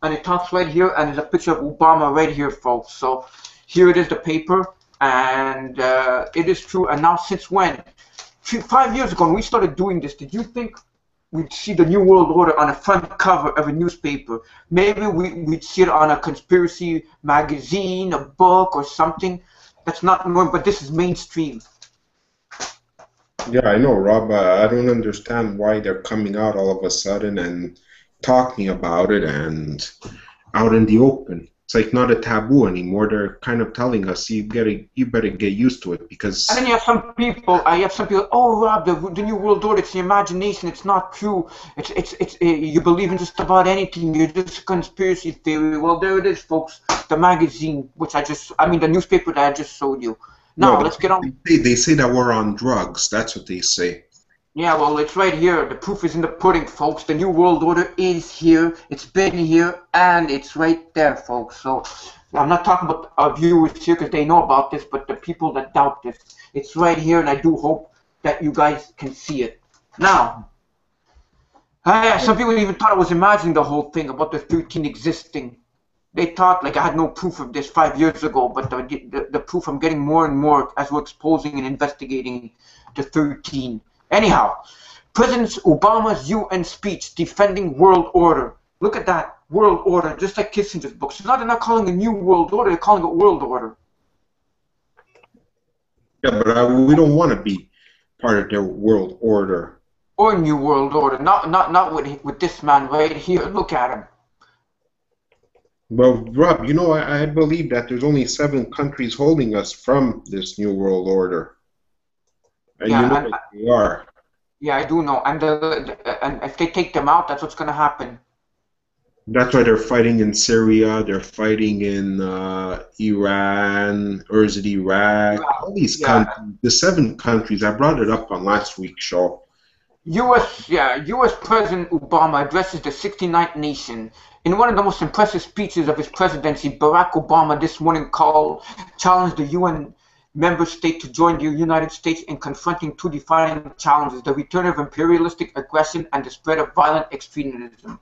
And it talks right here, and there's a picture of Obama right here, folks. So here it is, the paper, and it is true. And now, since when? 5 years ago, when we started doing this, did you think we'd see the New World Order on the front cover of a newspaper. Maybe we'd see it on a conspiracy magazine, a book, or something. That's not normal, but this is mainstream. Yeah, I know, Rob. I don't understand why they're coming out all of a sudden and talking about it and out in the open. It's like not a taboo anymore. They're kind of telling us you better get used to it because. And then you have some people. Oh, Rob, the New World Order. It's the imagination. It's not true. You believe in just about anything. You're just a conspiracy theory. Well, there it is, folks. The magazine, the newspaper that I just showed you. Now, No, let's get on. They say that we're on drugs. That's what they say. Yeah, well, it's right here. The proof is in the pudding, folks. The New World Order is here. It's been here, and it's right there, folks. So I'm not talking about our viewers here because they know about this, but the people that doubt this. It's right here, and I do hope that you guys can see it. Now, some people even thought I was imagining the whole thing about the 13 existing. They thought like I had no proof of this 5 years ago, but the proof I'm getting more and more as we're exposing and investigating the 13. Anyhow, President Obama's UN speech defending world order. Look at that, world order, just like Kissinger's book. So now they're not calling it New World Order, they're calling it world order. Yeah, but we don't want to be part of their world order. Or New World Order, not with this man right here. Look at him. Well, Rob, you know, I believe that there's only 7 countries holding us from this New World Order. And yeah, you know what they are. Yeah, I do know. And if they take them out, that's what's going to happen. That's why they're fighting in Syria, they're fighting in Iran, or is it Iraq? All these countries, the 7 countries, I brought it up on last week's show. U.S. President Obama addresses the 69th nation. In one of the most impressive speeches of his presidency, Barack Obama this morning challenged the UN member state to join the United States in confronting 2 defining challenges: the return of imperialistic aggression and the spread of violent extremism.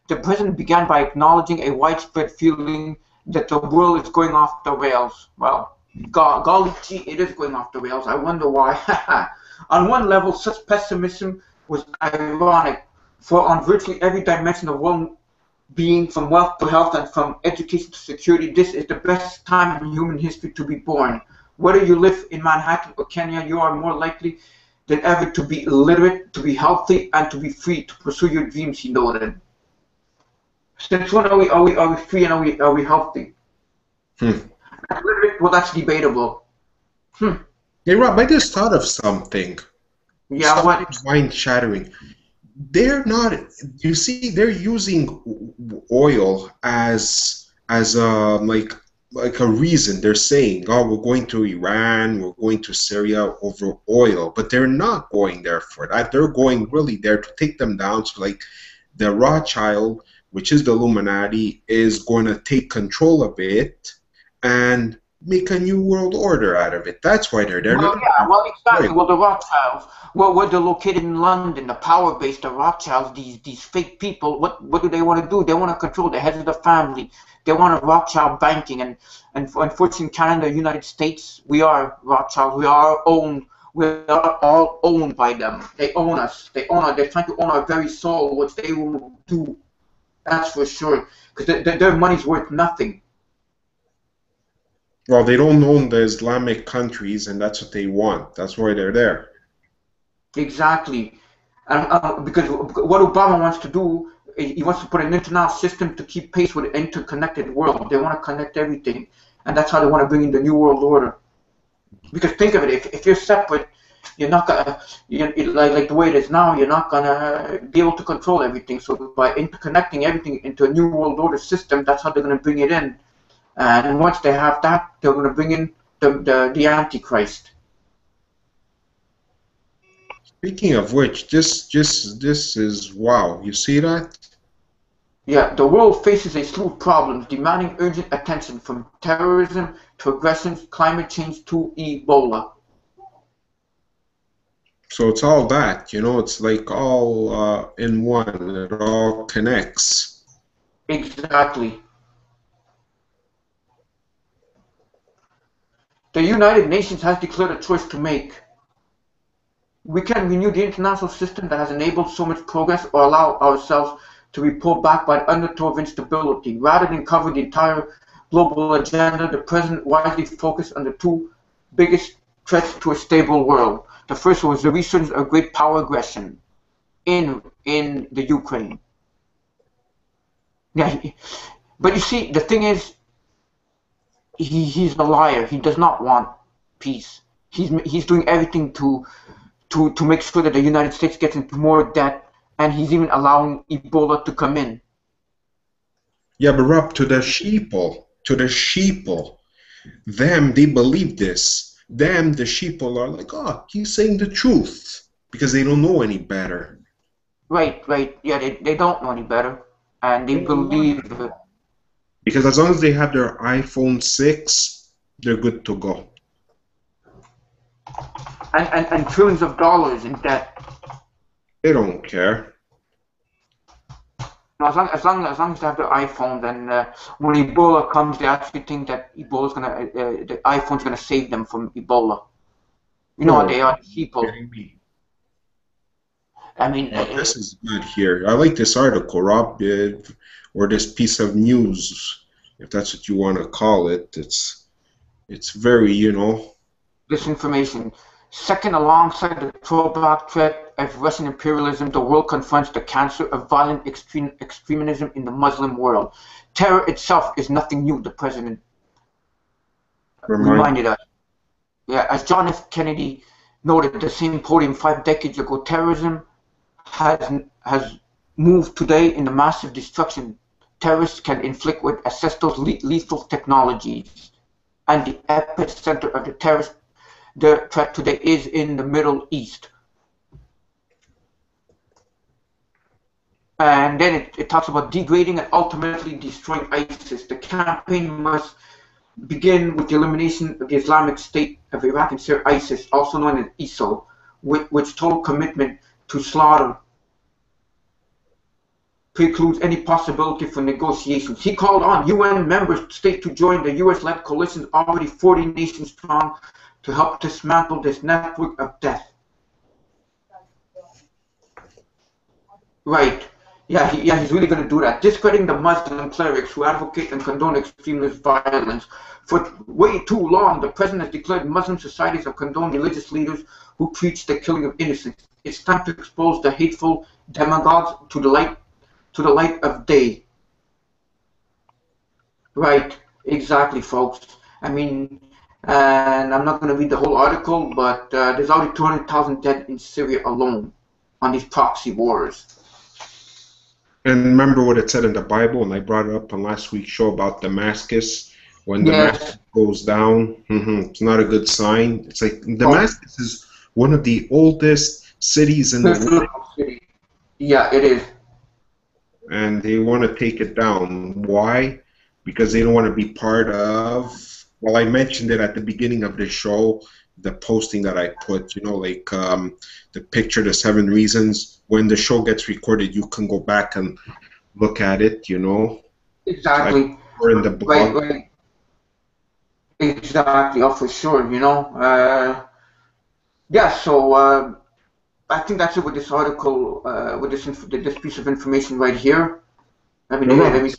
The president began by acknowledging a widespread feeling that the world is going off the rails. Well, golly gee, it is going off the rails. I wonder why. On one level, such pessimism was ironic, for on virtually every dimension of well-being, from wealth to health and from education to security, this is the best time in human history to be born. Whether you live in Manhattan or Kenya, you are more likely than ever to be illiterate, to be healthy, and to be free to pursue your dreams, he noted. Since when are we free and are we healthy? Illiterate, well, that's debatable. Hey, Rob, I just thought of something. Yeah, what? Mind-shattering. They're not. You see, they're using oil as like a reason. They're saying, "Oh, we're going to Iran, we're going to Syria over oil," but they're not going there for that. They're going really there to take them down. So, like, the Rothschild, which is the Illuminati, is going to take control of it and make a new world order out of it. That's why they're there. Well, yeah, well, exactly. Well, the Rothschilds, well, they're located in London, the power base, the Rothschilds, these fake people, what do they want to do? They want to control the heads of the family. They want a Rothschild banking, and unfortunately in Canada, United States, we are Rothschilds. We are all owned by them. They own us. They're trying to own our very soul, which they will do. That's for sure, because their money's worth nothing. Well, they don't own the Islamic countries, and that's what they want. That's why they're there. Exactly. Because what Obama wants to do, he wants to put an international system to keep pace with the interconnected world. They want to connect everything, and that's how they want to bring in the New World Order. Because think of it, if you're separate, you're not gonna, like the way it is now, you're not gonna be able to control everything. So by interconnecting everything into a New World Order system, that's how they're gonna bring it in. And once they have that, they're gonna bring in the Antichrist. Speaking of which, this is wow. You see that? Yeah, the world faces a slew of problems demanding urgent attention, from terrorism to aggression, climate change to Ebola. So it's all that, you know, it's like all in one. It all connects. Exactly. The United Nations has declared a choice to make. we can renew the international system that has enabled so much progress, or allow ourselves to be pulled back by the undertow of instability. Rather than cover the entire global agenda, the president wisely focused on the two biggest threats to a stable world. The first was the resurgence of great power aggression in the Ukraine. Yeah, but you see, the thing is, he's a liar. He does not want peace. He's doing everything to make sure that the United States gets into more debt, and he's even allowing Ebola to come in. Yeah, but Rob, to the sheeple, them, they believe this. Them, the sheeple, are like, oh, he's saying the truth, because they don't know any better. Right. Yeah, they don't know any better, and they believe it. Because as long as they have their iPhone 6, they're good to go. And trillions of dollars in debt. They don't care. No, as long as they have their iPhone, then when Ebola comes, they actually think that the iPhone's gonna save them from Ebola. You know, they are people. I mean, this is good here. I like this article, Rob, or this piece of news, if that's what you want to call it. It's very, this information. Second, alongside the throwback threat of Russian imperialism, the world confronts the cancer of violent extremism in the Muslim world. Terror itself is nothing new, the president reminded us. Yeah, as John F. Kennedy noted at the same podium 5 decades ago, terrorism has moved today in the massive destruction terrorists can inflict with ancestral lethal technologies. And the epicenter of the threat today is in the Middle East. And then it talks about degrading and ultimately destroying ISIS. The campaign must begin with the elimination of the Islamic State of Iraq and Syria, ISIS, also known as ISIL, which total commitment to slaughter precludes any possibility for negotiations. He called on UN member states to join the US-led coalition, already 40 nations strong, to help dismantle this network of death. Right. Yeah, he's really going to do that. Discrediting the Muslim clerics who advocate and condone extremist violence. For way too long, the president has declared Muslim societies have condoned religious leaders who preach the killing of innocents. It's time to expose the hateful demagogues to the light of day. Right. Exactly, folks. I mean, and I'm not going to read the whole article, but there's already 200,000 dead in Syria alone on these proxy wars. And remember what it said in the Bible, and I brought it up on last week's show about Damascus. When Damascus goes down, it's not a good sign. It's like Damascus is one of the oldest cities in the world. Yeah, it is. And they want to take it down. Why? Because they don't want to be part of... Well, I mentioned it at the beginning of the show, the posting that I put, like the picture, the 7 reasons. When the show gets recorded, you can go back and look at it, Exactly. Or in the blog. Right. Exactly, for sure, Yeah, so I think that's it with this article, with this piece of information right here. I mean,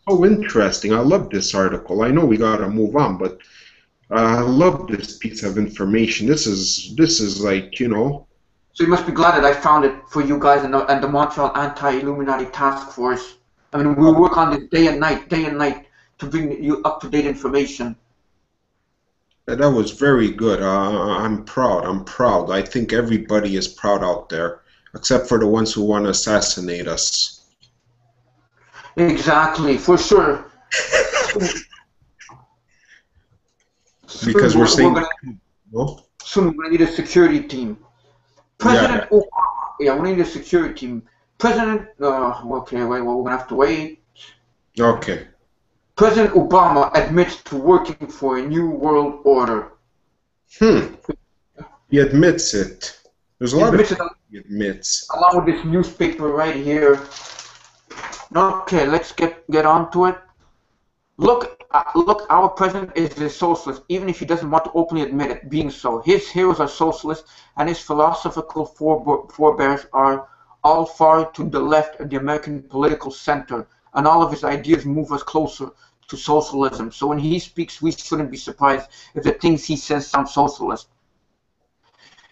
so interesting. I love this article. I know we gotta move on, but I love this piece of information. This is like, So you must be glad that I found it for you guys and the Montreal Anti-Illuminati Task Force. I mean, we work on this day and night, to bring you up-to-date information. That was very good. I'm proud. I think everybody is proud out there, except for the ones who want to assassinate us. Exactly, for sure. Because we're saying... Soon we're going to need a security team. President Obama. Yeah, we need a security team. President... okay, wait, well, we're going to have to wait. Okay. President Obama admits to working for a new world order. He admits it. There's a lot of things he admits. Along with this newspaper right here. Okay, let's get on to it. Look look, our president is a socialist, even if he doesn't want to openly admit it, being so. His heroes are socialists, and his philosophical forebears are all far to the left of the American political center, and all of his ideas move us closer to socialism. So when he speaks, we shouldn't be surprised if the things he says sound socialist.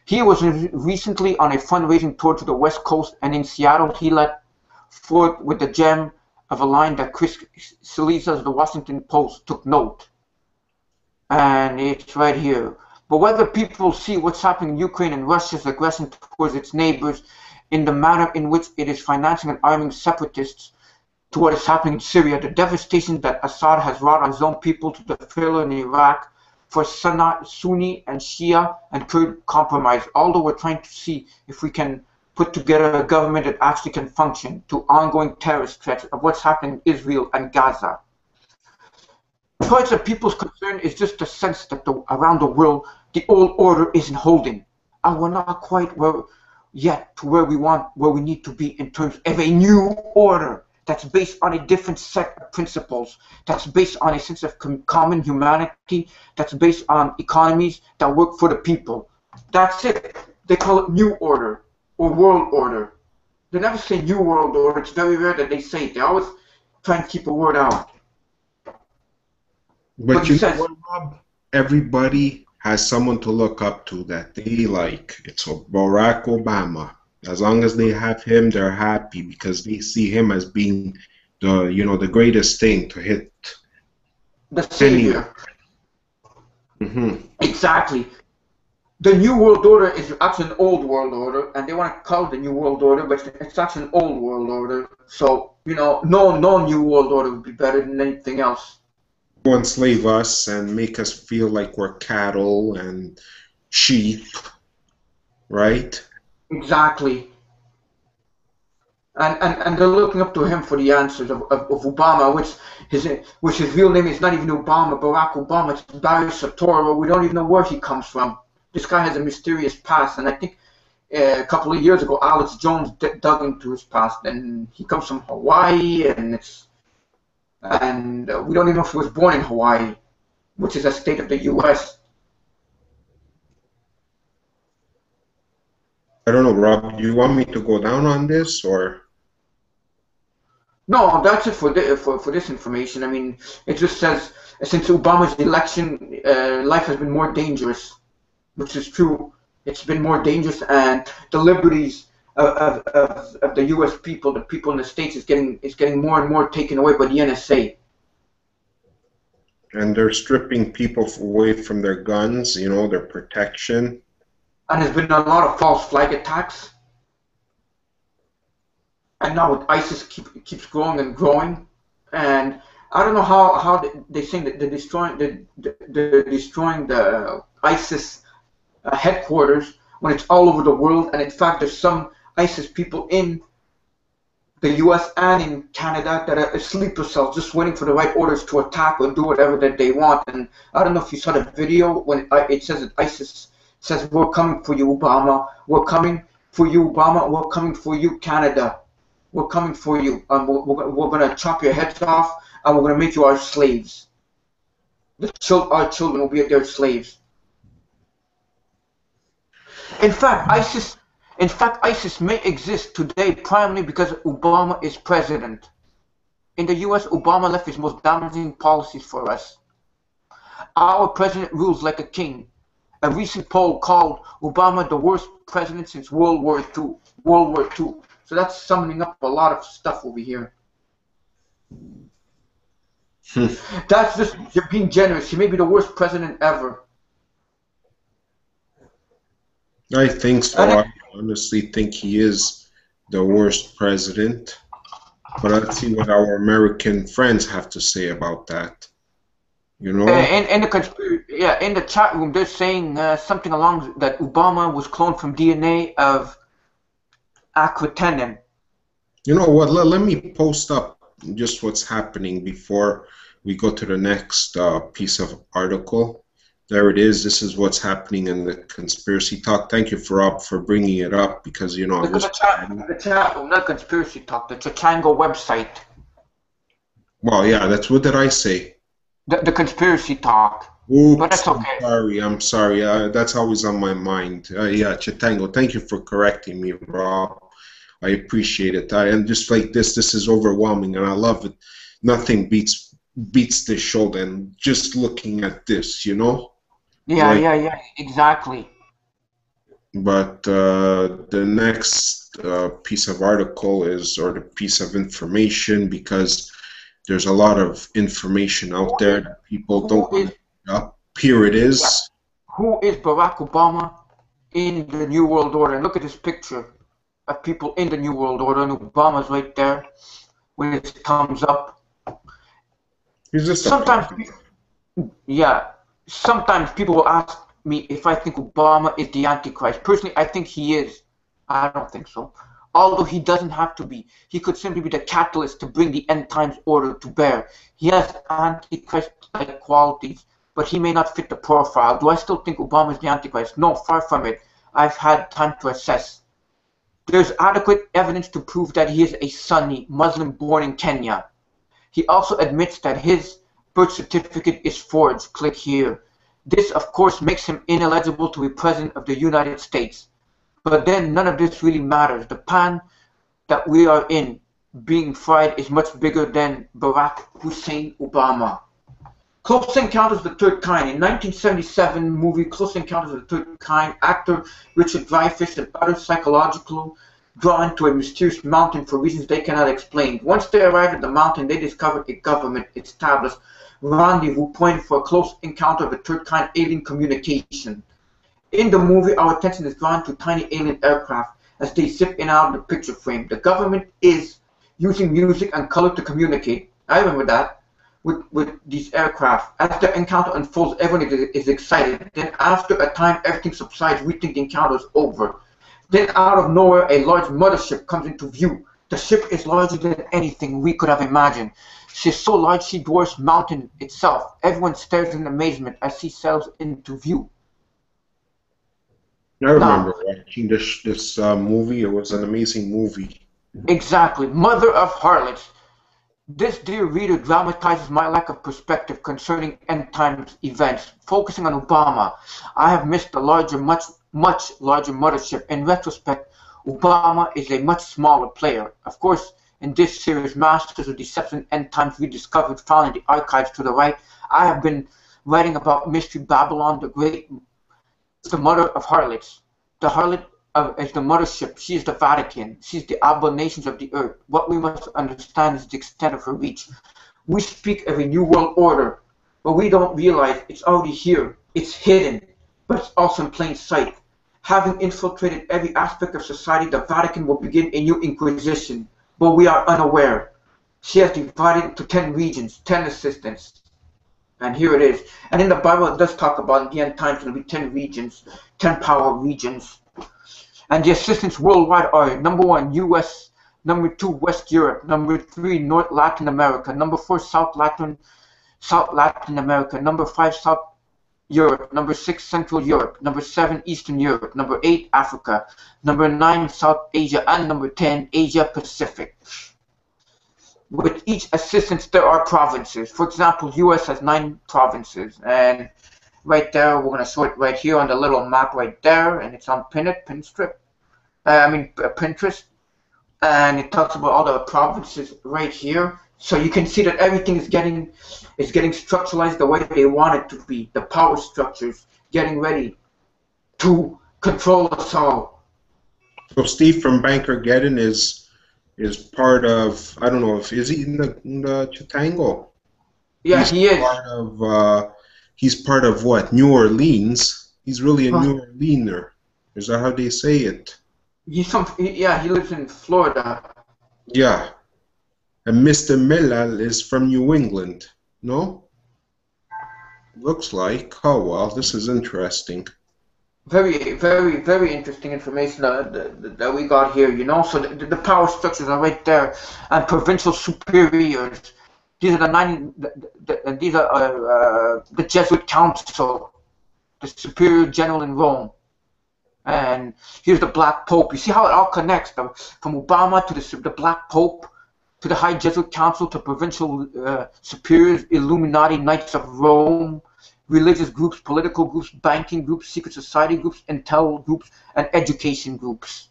He was recently on a fundraising tour to the West Coast, and in Seattle, he let forth with the gem of a line that Chris Cillizza of the Washington Post took note. And it's right here. But whether people see what's happening in Ukraine and Russia's aggression towards its neighbors in the manner in which it is financing and arming separatists to what is happening in Syria, the devastation that Assad has wrought on his own people, to the failure in Iraq, for Sunni and Shia and Kurd compromise, although we're trying to see if we can put together a government that actually can function, to ongoing terrorist threats of what's happening in Israel and Gaza. Towards the people's concern is just the sense that around the world, the old order isn't holding. And we're not quite yet to where we need to be in terms of a new order that's based on a different set of principles, that's based on a sense of common humanity, that's based on economies that work for the people. That's it. They call it new order or world order. They never say new world order. It's very rare that they say it. They always try and keep a word out. But you know what, Rob? Everybody has someone to look up to that they like. It's Barack Obama. As long as they have him, they're happy because they see him as being the greatest thing to hit. The savior. Mm-hmm. Exactly. The New World Order is actually an old world order, and they want to call it the New World Order, but it's actually an old world order. So, no New World Order would be better than anything else. To enslave us and make us feel like we're cattle and sheep, right? Exactly. And they're looking up to him for the answers of Obama, which his real name is not even Obama, Barack Obama. It's Barry Soetoro. We don't even know where he comes from. This guy has a mysterious past, and I think a couple of years ago, Alex Jones dug into his past, and he comes from Hawaii, and we don't even know if he was born in Hawaii, which is a state of the U.S. I don't know, Rob. Do you want me to go down on this, or? No, that's it for this information. I mean, it just says since Obama's election, life has been more dangerous, which is true. It's been more dangerous, and the liberties of the U.S. people, the people in the States, is getting more and more taken away by the NSA. And they're stripping people away from their guns, their protection. And there's been a lot of false flag attacks. And now with ISIS keeps growing and growing. And I don't know how they think that they're destroying the ISIS headquarters when it's all over the world. And in fact, there's some ISIS people in the U.S. and in Canada that are sleeper cells, just waiting for the right orders to attack or do whatever that they want. And I don't know if you saw the video when it says that ISIS says, "We're coming for you, Obama. We're coming for you, Obama. We're coming for you, Canada. We're coming for you. We're going to chop your heads off, and we're going to make you our slaves. Our children will be their slaves." In fact, ISIS may exist today primarily because Obama is president. In the U.S., Obama left his most damaging policies for us. Our president rules like a king. A recent poll called Obama the worst president since World War II. So that's summing up a lot of stuff over here. That's just you're being generous. He may be the worst president ever. I think so. I honestly think he is the worst president. But let's see what our American friends have to say about that. In the chat room, they're saying something along that Obama was cloned from DNA of Aquitanin. You know what? Let me post up just what's happening before we go to the next piece of article. There it is. This is what's happening in the conspiracy talk. Thank you, Rob, for bringing it up because the chat room, not conspiracy talk. The Chachango website. Well, yeah, that's what did I say? The conspiracy talk. But Oops, that's okay. I'm sorry. That's always on my mind. Yeah, Chitango, thank you for correcting me, Rob. I appreciate it. And just like this is overwhelming, and I love it. Nothing beats this show than just looking at this, you know? Yeah, Like, yeah, exactly. but the next piece of article is, or the piece of information, because there's a lot of information out there that people don't want to pick up. Here it is. Who is Barack Obama in the New World Order? And look at this picture of people in the New World Order, and Obama's right there with his thumbs up. He's just sometimes people will ask me if I think Obama is the Antichrist. Personally, I think he is. I don't think so. Although he doesn't have to be. He could simply be the catalyst to bring the end times order to bear. He has Antichrist-like qualities, but he may not fit the profile. Do I still think Obama is the Antichrist? No, far from it. I've had time to assess. There's adequate evidence to prove that he is a Sunni Muslim born in Kenya. He also admits that his birth certificate is forged. Click here. This, of course, makes him ineligible to be President of the United States. But then none of this really matters. The pan that we are in, being fried, is much bigger than Barack Hussein Obama. Close Encounters of the Third Kind. In 1977 movie Close Encounters of the Third Kind, actor Richard Dreyfuss and others psychological drawn to a mysterious mountain for reasons they cannot explain. Once they arrived at the mountain, they discovered a government-established rendezvous point for a close encounter of the third kind alien communication. In the movie, our attention is drawn to tiny alien aircraft as they zip in and out of the picture frame. The government is using music and color to communicate. I remember that. With these aircraft. As the encounter unfolds, everyone is excited. Then after a time, everything subsides. We think the encounter is over. Then out of nowhere, a large mothership comes into view. The ship is larger than anything we could have imagined. She is so large she dwarfs mountain itself. Everyone stares in amazement as she sails into view. I remember watching this movie. It was an amazing movie. Exactly. Mother of Harlots. This, dear reader, dramatizes my lack of perspective concerning end times events. Focusing on Obama, I have missed the larger, much larger mothership. In retrospect, Obama is a much smaller player. Of course, in this series, Masters of Deception End Times Rediscovered, found in the archives to the right, I have been writing about Mystery Babylon, the mother of harlots. The harlot is the mothership. She is the Vatican. She is the abominations of the earth. What we must understand is the extent of her reach. We speak of a new world order, but we don't realize it's already here. It's hidden, but it's also in plain sight. Having infiltrated every aspect of society, the Vatican will begin a new inquisition, but we are unaware. She has divided into 10 regions, 10 assistants. And here it is. And in the Bible, it does talk about in the end times, there will be 10 regions, 10 power regions. And the assistants worldwide are number 1, US, number 2, West Europe, number 3, North Latin America, number 4, South Latin America, number 5, South Europe, number 6, Central Europe, number 7, Eastern Europe, number 8, Africa, number 9, South Asia, and number 10, Asia Pacific. With each assistance, there are provinces. For example, US has 9 provinces, and right there, we're going to show it right here on the little map right there, and it's on Pinterest, and it talks about all the provinces right here. So you can see that everything is getting structuralized the way they want it to be. The power structures getting ready to control us all. So Steve from Bankergeddon is part of, I don't know if is he in the Chitango? Yeah, he is. He's part of what? New Orleans. He's really a New Orleaner. Is that how they say it? He lives in Florida. Yeah. And Mr. Millal is from New England. No? Looks like. Oh, well, this is interesting. Very, very, very interesting information that we got here, you know. So the power structures are right there. And provincial superiors. These are the Jesuit Council, the Superior General in Rome, and here's the Black Pope. You see how it all connects, from Obama to the Black Pope to the High Jesuit Council, to provincial superiors, Illuminati, Knights of Rome, religious groups, political groups, banking groups, secret society groups, intel groups, and education groups.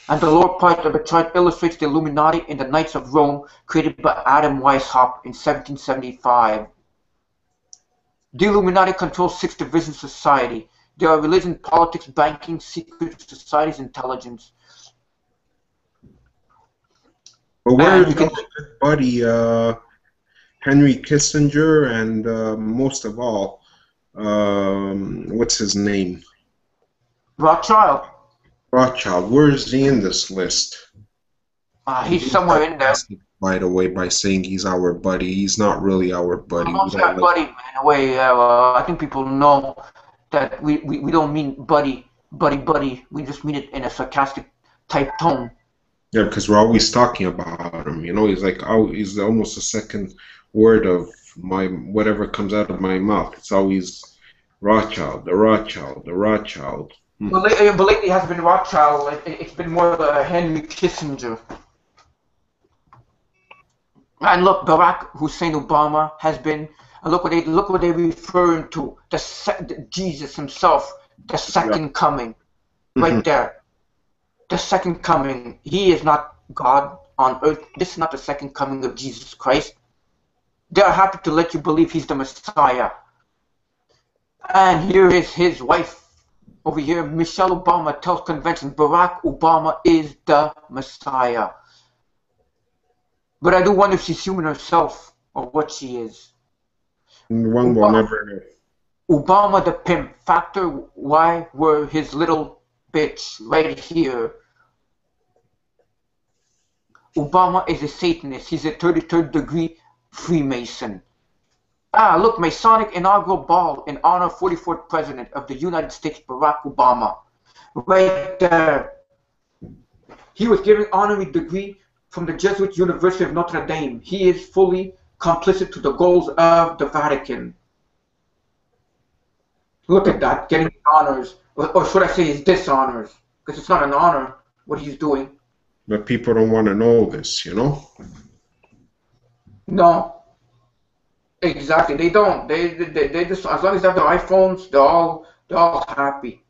And the lower part of the chart illustrates the Illuminati and the Knights of Rome created by Adam Weishaupt in 1775. The Illuminati controls 6 divisions of society. There are religion, politics, banking, secret societies, intelligence. But where's our good buddy Henry Kissinger and most of all, what's his name? Rothschild. Rothschild. Where is he in this list? He's somewhere in there. By the way, by saying he's our buddy, he's not really our buddy. He's our buddy, in a way. I think people know that we don't mean buddy. We just mean it in a sarcastic type tone. Yeah, because we're always talking about him. You know, he's like, oh, he's almost the second word of my whatever comes out of my mouth. It's always Rothschild, the Rothschild, the Rothschild. But lately it hasn't been Rothschild. It's been more Henry Kissinger. And look, Barack Hussein Obama has been. And look what they referring to. Jesus himself, the second coming, right there. The second coming. He is not God on earth. This is not the second coming of Jesus Christ. They are happy to let you believe he's the Messiah. And here is his wife over here. Michelle Obama tells convention Barack Obama is the Messiah. But I do wonder if she's human herself or what she is. One will never know. Obama the pimp. Factor why were his little bitch right here. Obama is a Satanist. He's a 33rd degree Freemason. Look, Masonic inaugural ball in honor of 44th President of the United States, Barack Obama. Right there. He was given honorary degree from the Jesuit University of Notre Dame. He is fully complicit to the goals of the Vatican. Look at that, getting honors. Or should I say his dishonors? Because it's not an honor, what he's doing. But people don't want to know this, you know? No. Exactly, they don't. They just, as long as they have their iPhones, they're all happy.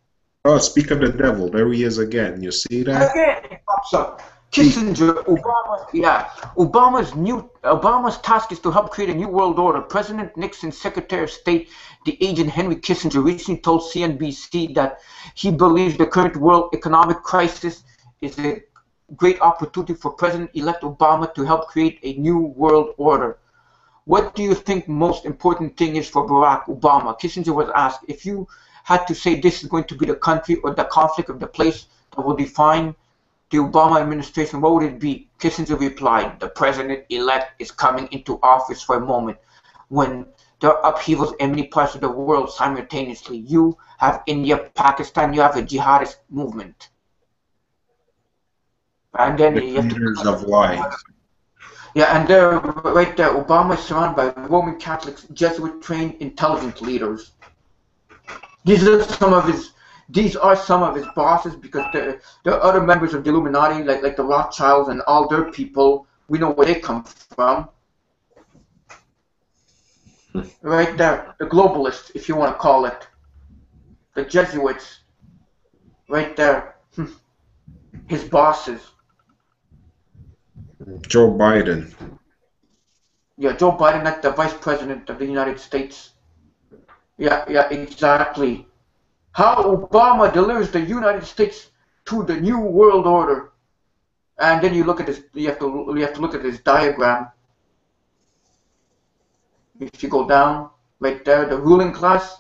Oh, speak of the devil, there he is again. You see that? Again, it pops up. Kissinger, Obama, yeah. Obama's task is to help create a new world order. President Nixon's Secretary of State, the agent Henry Kissinger, recently told CNBC that he believes the current world economic crisis is a great opportunity for President-elect Obama to help create a new world order. What do you think most important thing is for Barack Obama? Kissinger was asked, if you had to say this is going to be the country or the conflict of the place that will define the Obama administration, what would it be? Kissinger replied, the president-elect is coming into office for a moment when there are upheavals in many parts of the world simultaneously. You have India, Pakistan, you have a jihadist movement. And then you have leaders of life. Yeah, and there, right there, Obama is surrounded by Roman Catholics, Jesuit-trained intelligence leaders. These are some of his bosses, because there are other members of the Illuminati, like the Rothschilds and all their people. We know where they come from. Right there, the globalists, if you want to call it. The Jesuits. Right there. His bosses. Joe Biden. Yeah, Joe Biden, like the Vice President of the United States. Yeah, exactly. How Obama delivers the United States to the new world order. And then you look at this. You have to look at this diagram. If you go down, right there, the ruling class,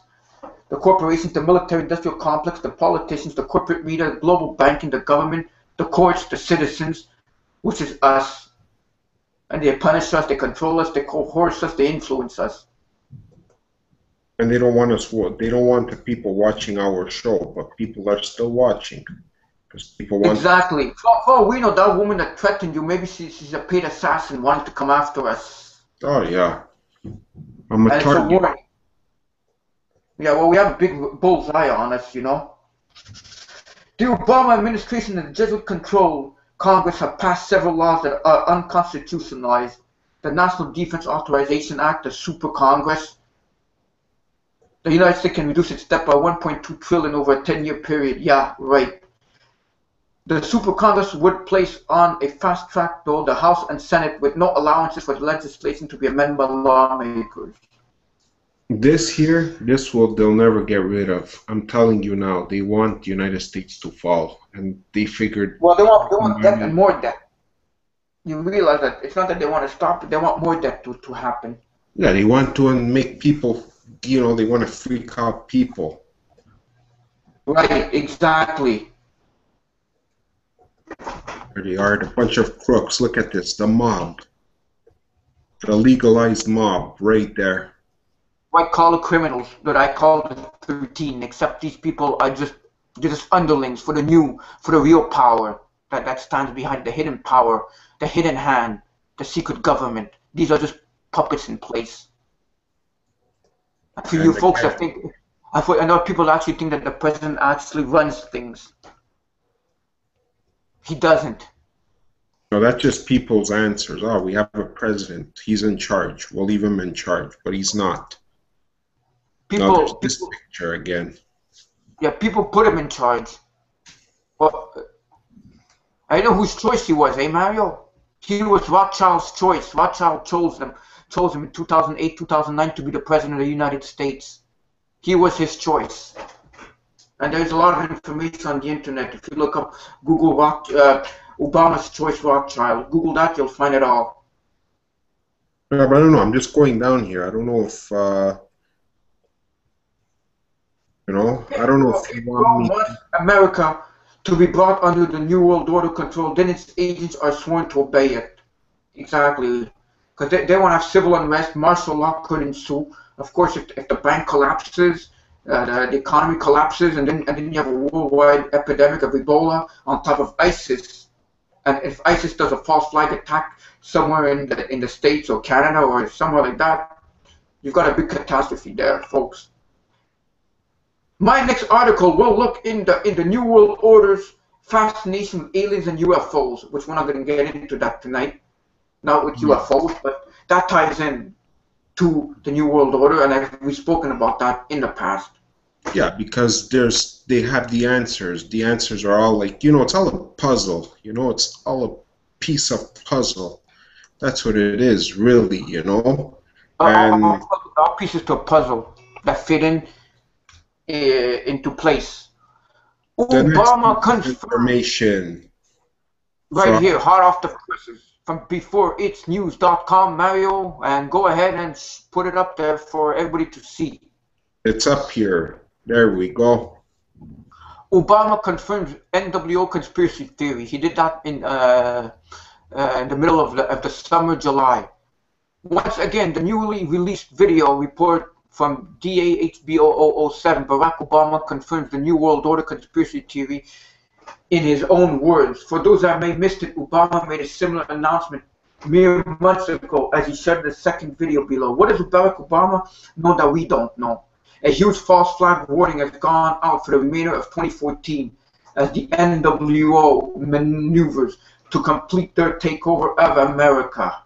the corporations, the military-industrial complex, the politicians, the corporate media, the global banking, the government, the courts, the citizens, which is us. And they punish us, they control us, they coerce us, they influence us. And they don't want us. They don't want the people watching our show, but people are still watching because people want. Exactly. For we know, that woman that threatened you, maybe she's a paid assassin wanting to come after us. Oh yeah, I'm a and target. So yeah, well, we have a big bullseye on us, you know. The Obama administration and Jesuit control Congress have passed several laws that are unconstitutionalized. The National Defense Authorization Act, the Super Congress. The United States can reduce its debt by $1.2 trillion over a 10-year period. Yeah, right. The Super Congress would place on a fast track, though, the House and Senate with no allowances for the legislation to be amended by lawmakers. They'll never get rid of. I'm telling you now, they want the United States to fall, and they figured. Well, they want debt and more debt. You realize that it's not that they want to stop it; they want more debt to happen. Yeah, they want to make people. They want to freak out people. Right, exactly. There they are, the bunch of crooks. Look at this, the mob, the legalized mob, right there. White-collar criminals that I call the 13, except these people are just underlings for the real power that stands behind the hidden power, the hidden hand, the secret government. These are just puppets in place. For you folks, I know people actually think that the president actually runs things. He doesn't. No, that's just people's answers. Oh, we have a president. He's in charge. We'll leave him in charge, but he's not. There's this picture again. Yeah, people put him in charge. Well, I know whose choice he was, eh, Mario? He was Rothschild's choice. Rothschild chose him in 2008, 2009 to be the president of the United States. He was his choice. And there's a lot of information on the internet. If you look up Google Obama's choice Rothschild, Google that, you'll find it all. Yeah, but I don't know. I'm just going down here. I don't know if, I don't know if you want me. America to be brought under the New World Order control, then its agents are sworn to obey it. Exactly. Because they want to have civil unrest, martial law could ensue. Of course, if the bank collapses, the economy collapses, and then you have a worldwide epidemic of Ebola on top of ISIS. And if ISIS does a false flag attack somewhere in the States or Canada or somewhere like that, you've got a big catastrophe there, folks. My next article will look in the New World Order's fascination with aliens and UFOs, which we're not going to get into that tonight. Not with UFOs, but that ties in to the New World Order, and we've spoken about that in the past. Yeah, because they have the answers. The answers are all like, it's all a puzzle. It's all a piece of puzzle. That's what it is, really, And all pieces to a puzzle that fit into place. Obama confirmed information right here, hot off the presses from beforeitsnews.com, Mario, and go ahead and put it up there for everybody to see. It's up here. There we go. Obama confirms NWO conspiracy theory. He did that in the middle of the summer, July. Once again, the newly released video report from DAHB0007, Barack Obama confirms the New World Order conspiracy theory in his own words. For those that may have missed it, Obama made a similar announcement mere months ago as he shared the second video below. What does Barack Obama know that we don't know? A huge false flag warning has gone out for the remainder of 2014 as the NWO maneuvers to complete their takeover of America.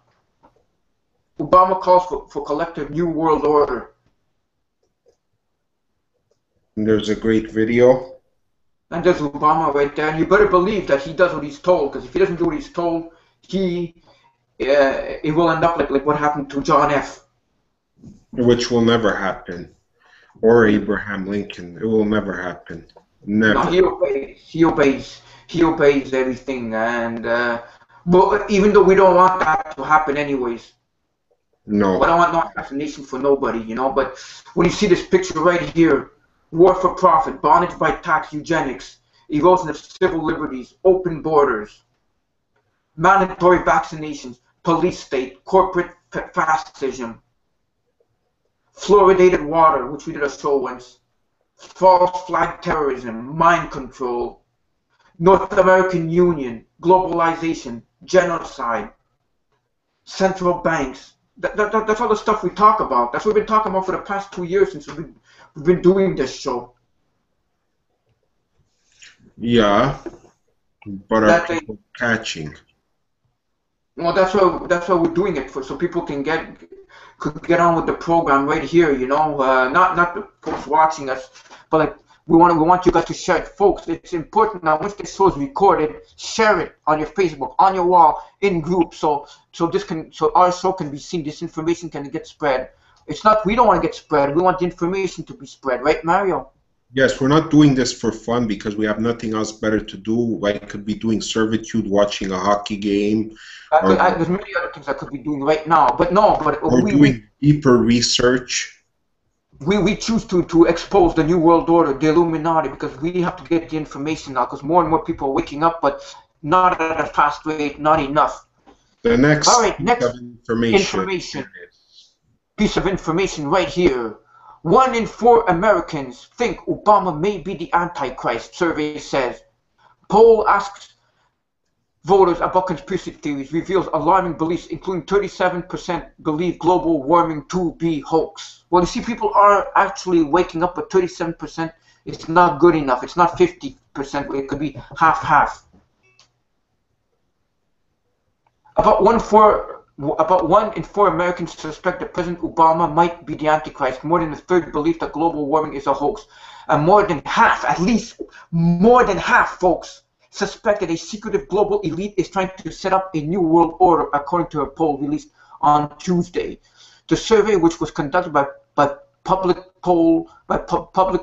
Obama calls for collective New World Order. And there's a great video. And there's Obama right there. And you better believe that he does what he's told, because if he doesn't do what he's told, it will end up like what happened to John F. Which will never happen. Or Abraham Lincoln. It will never happen. Never. No, he obeys everything. And but even though we don't want that to happen anyways. No. I don't want no assassination for nobody, But when you see this picture right here, war for profit, bondage by tax, eugenics, erosion of civil liberties, open borders, mandatory vaccinations, police state, corporate fascism, fluoridated water, which we did a show once, false flag terrorism, mind control, North American Union, globalization, genocide, central banks. That's all the stuff we talk about. That's what we've been talking about for the past 2 years since we've been doing this show. Yeah. But are that they, people catching? well, that's what we're doing it for, so people could get on with the program right here. Not the folks watching us, but like we want you guys to share it, folks. It's important that once this show is recorded, share it on your Facebook, on your wall, in groups, so our show can be seen. This information can get spread. It's not, we don't want to get spread. We want the information to be spread, right, Mario? Yes, we're not doing this for fun because we have nothing else better to do. I could be doing servitude, watching a hockey game, There's many other things I could be doing right now, but no, or doing deeper research. we choose to expose the New World Order, the Illuminati, because we have to get the information now, because more and more people are waking up, but not at a fast rate, not enough. The next, next piece of information right here. 1 in 4 Americans think Obama may be the Antichrist, survey says. Poll asks voters about conspiracy theories, reveals alarming beliefs, including 37% believe global warming to be hoax. Well, you see, people are actually waking up, but 37%, it's not good enough. It's not 50%. It could be half-half. About 1 in 4 Americans suspect that President Obama might be the Antichrist. More than a third believe that global warming is a hoax. And more than half, at least more than half, folks, suspect that a secretive global elite is trying to set up a new world order, according to a poll released on Tuesday. The survey, which was conducted by public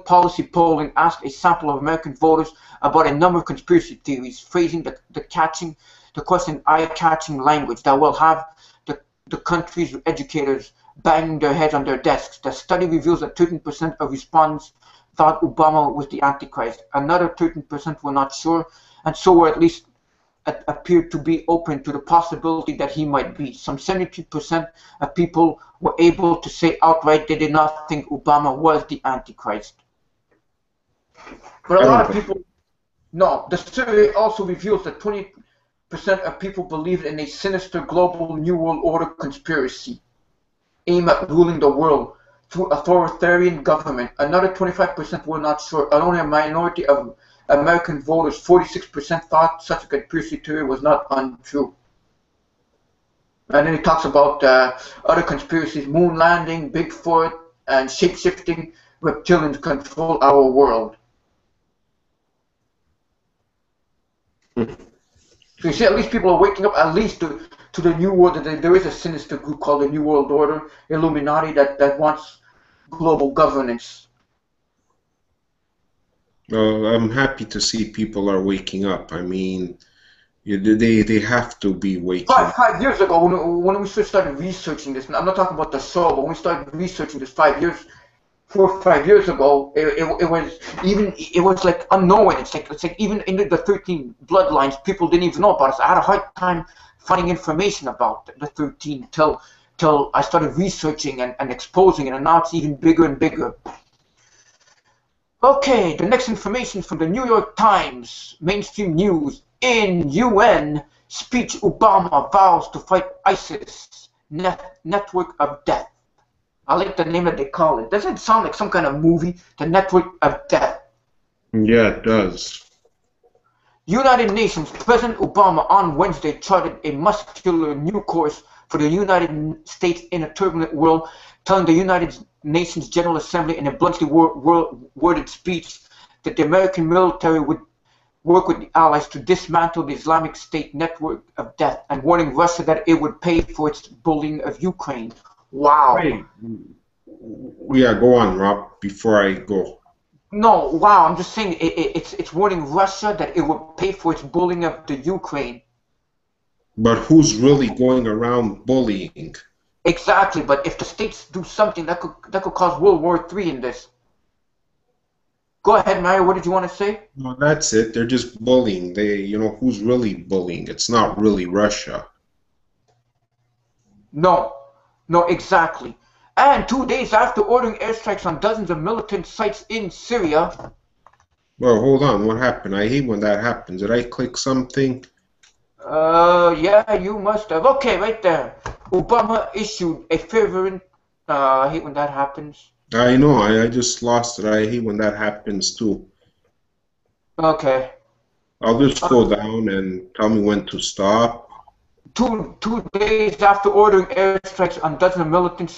policy polling, asked a sample of American voters about a number of conspiracy theories, phrasing the question eye-catching language that will have the country's educators banging their heads on their desks. The study reveals that 13% of respondents thought Obama was the Antichrist. Another 13% were not sure, and so were at least appeared to be open to the possibility that he might be. Some 72% of people were able to say outright they did not think Obama was the Antichrist. But a lot of people, no. The survey also reveals that 20% of people believed in a sinister global New World Order conspiracy aimed at ruling the world through authoritarian government. Another 25% were not sure. Only a minority of American voters, 46%, thought such a conspiracy theory was not untrue. And then he talks about other conspiracies: moon landing, Bigfoot, and shape-shifting reptilians control our world. So you see, at least people are waking up, at least to the New World. There is a sinister group called the New World Order, Illuminati, that wants global governance. Well, I'm happy to see people are waking up. I mean, they have to be waking up. 5 years ago, when we started researching this, and I'm not talking about the show, but when we started researching this 4 or 5 years ago, it was like unknown. It's like even in the 13 bloodlines, people didn't even know about us. I had a hard time finding information about the 13 till I started researching and exposing it, and now it's even bigger and bigger. Okay, the next information from the New York Times, mainstream news. In UN speech, Obama vows to fight ISIS, network of death. I like the name that they call it. Doesn't it sound like some kind of movie? The Network of Death. Yeah, it does. United Nations. President Obama on Wednesday charted a muscular new course for the United States in a turbulent world, telling the United Nations General Assembly in a bluntly worded speech that the American military would work with the allies to dismantle the Islamic State network of death, and warning Russia that it would pay for its bullying of Ukraine. Wow. Wait. Yeah, go on, Rob, before I go. No, wow, I'm just saying it's warning Russia that it would pay for its bullying of the Ukraine. But who's really going around bullying? Exactly, but if the states do something, that could cause World War III in this. Go ahead, Mario, what did you want to say? No, that's it. They're just bullying. Who's really bullying? It's not really Russia. No, exactly. And 2 days after ordering airstrikes on dozens of militant sites in Syria. Well, hold on. What happened? I hate when that happens. Did I click something? Yeah, you must have. Okay, right there. Obama issued a fervent. I hate when that happens. I know. I just lost it. I hate when that happens too. Okay. I'll just slow down and tell me when to stop. Two days after ordering airstrikes on dozens of militant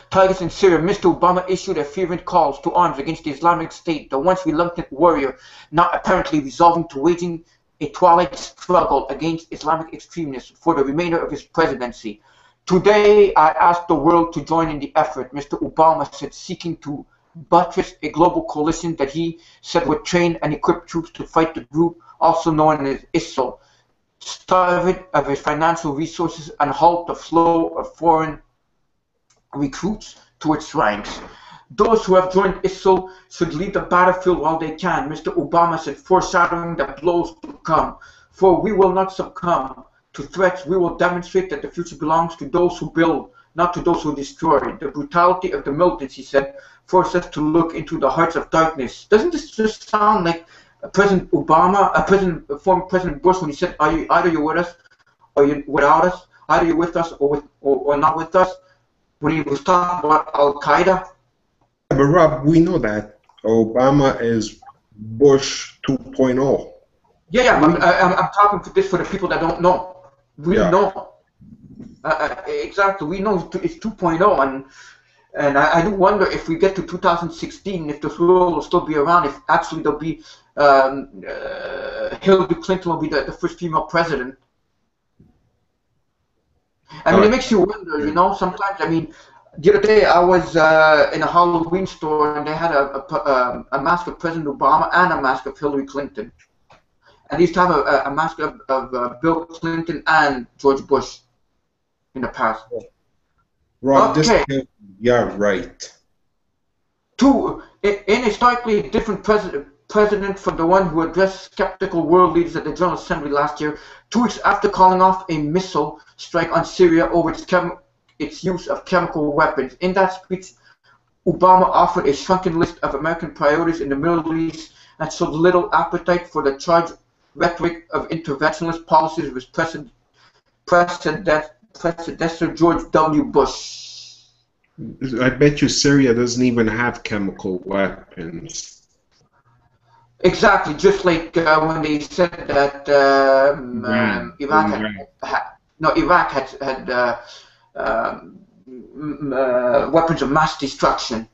targets in Syria, Mr. Obama issued a fervent calls to arms against the Islamic State, the once reluctant warrior, now apparently resolving to waging a twilight struggle against Islamic extremists for the remainder of his presidency. Today, I ask the world to join in the effort, Mr. Obama said, seeking to buttress a global coalition that he said would train and equip troops to fight the group, also known as ISIL, starve it of its financial resources and halt the flow of foreign recruits to its ranks. Those who have joined ISIL should leave the battlefield while they can, Mr. Obama said, foreshadowing the blows to come. For we will not succumb to threats. We will demonstrate that the future belongs to those who build, not to those who destroy. The brutality of the militants, he said, forced us to look into the hearts of darkness. Doesn't this just sound like President Obama, former President Bush, when he said, either you're with us or you're without us, either you're with us or not with us, when he was talking about Al-Qaeda? But Rob, we know that Obama is Bush 2.0. Yeah, I'm talking for this for the people that don't know. We know. Exactly, we know it's 2.0, and I do wonder if we get to 2016, if this world will still be around, if actually there'll be Hillary Clinton will be the first female president. I mean, it makes you wonder, you know, sometimes. I mean, the other day I was in a Halloween store and they had a mask of President Obama and a mask of Hillary Clinton. And they used to have a mask of Bill Clinton and George Bush in the past. Rob, yeah, right. In historically different president from the one who addressed skeptical world leaders at the General Assembly last year, 2 weeks after calling off a missile strike on Syria over its use of chemical weapons. In that speech, Obama offered a shrunken list of American priorities in the Middle East and showed little appetite for the charged rhetoric of interventionist policies of his predecessor George W. Bush. I bet you Syria doesn't even have chemical weapons. Exactly, just like when they said that Iraq had weapons of mass destruction.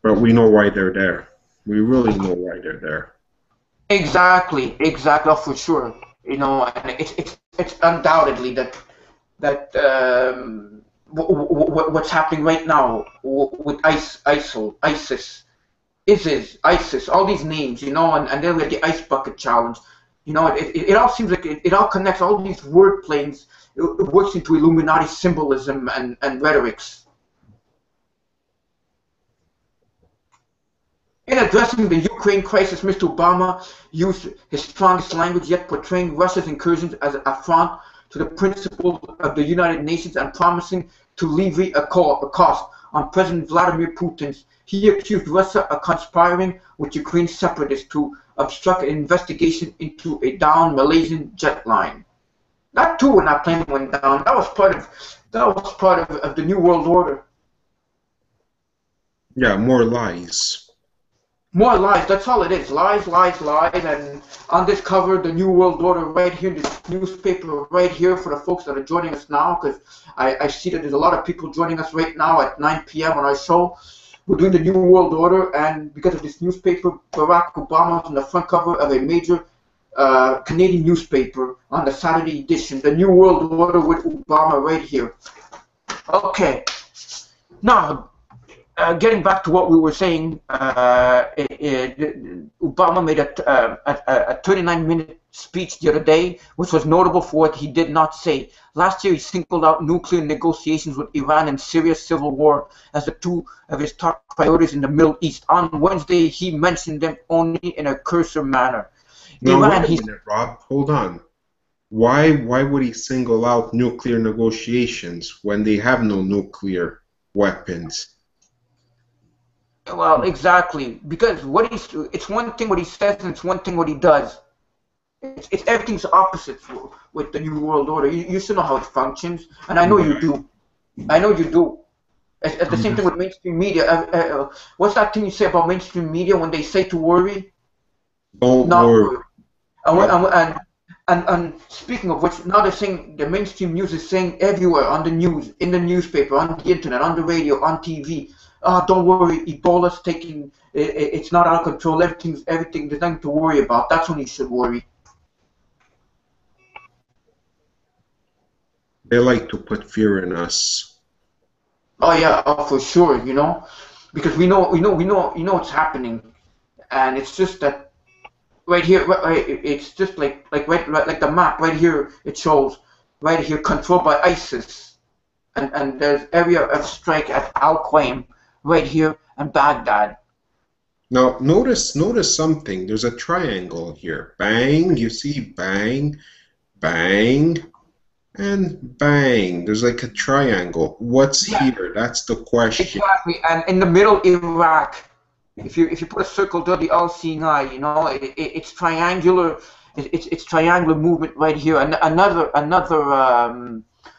But we know why they're there. We really know why they're there. Exactly, oh, for sure. You know, and it's undoubtedly that what's happening right now with ISIS, all these names, you know, and then we have the ice bucket challenge. You know, it all seems like it all connects. All these word planes, it works into Illuminati symbolism and rhetorics. In addressing the Ukraine crisis, Mr. Obama used his strongest language, yet portraying Russia's incursions as an affront to the principles of the United Nations and promising to levy a cost on President Vladimir Putin's. He accused Russia of conspiring with Ukraine separatists to obstruct an investigation into a downed Malaysian jet line. That too, when that plane went down, that was part of the New World Order. Yeah, more lies. More lies, that's all it is. Lies, and on this cover, the New World Order right here, this newspaper right here for the folks that are joining us now, because I see that there's a lot of people joining us right now at 9 p.m. on our show. We're doing the New World Order, and because of this newspaper, Barack Obama is on the front cover of a major Canadian newspaper on the Saturday edition. The New World Order with Obama right here. Okay. Now, getting back to what we were saying, Obama made a 39-minute speech the other day, which was notable for what he did not say. Last year, he singled out nuclear negotiations with Iran and Syria's civil war as the two of his top priorities in the Middle East. On Wednesday, he mentioned them only in a cursory manner. No, wait a minute, Rob. Hold on. Why would he single out nuclear negotiations when they have no nuclear weapons? Well, exactly, because it's one thing what he says and it's one thing what he does. It's everything's opposite with the New World Order. You should know how it functions, and I know you do. I know you do. At the same time with mainstream media. What's that thing you say about mainstream media when they say to worry? Don't Not worry. worry. And speaking of which, now they're saying the mainstream news is saying everywhere on the news, in the newspaper, on the internet, on the radio, on TV. Don't worry, Ebola's taking. It's not out of control. Everything. There's nothing to worry about. That's when you should worry. They like to put fear in us. Oh yeah, for sure. You know, because we know what's happening, and it's just that. Right here, it's just like the map right here. It shows right here controlled by ISIS, and there's area of strike at Al Qaim right here and Baghdad. Now notice something. There's a triangle here. Bang, you see, bang, bang, and bang. There's like a triangle. What's here? That's the question. Exactly, and in the middle, Iraq. If you put a circle to the all-seeing eye, you know it's triangular. It's triangular movement right here. And another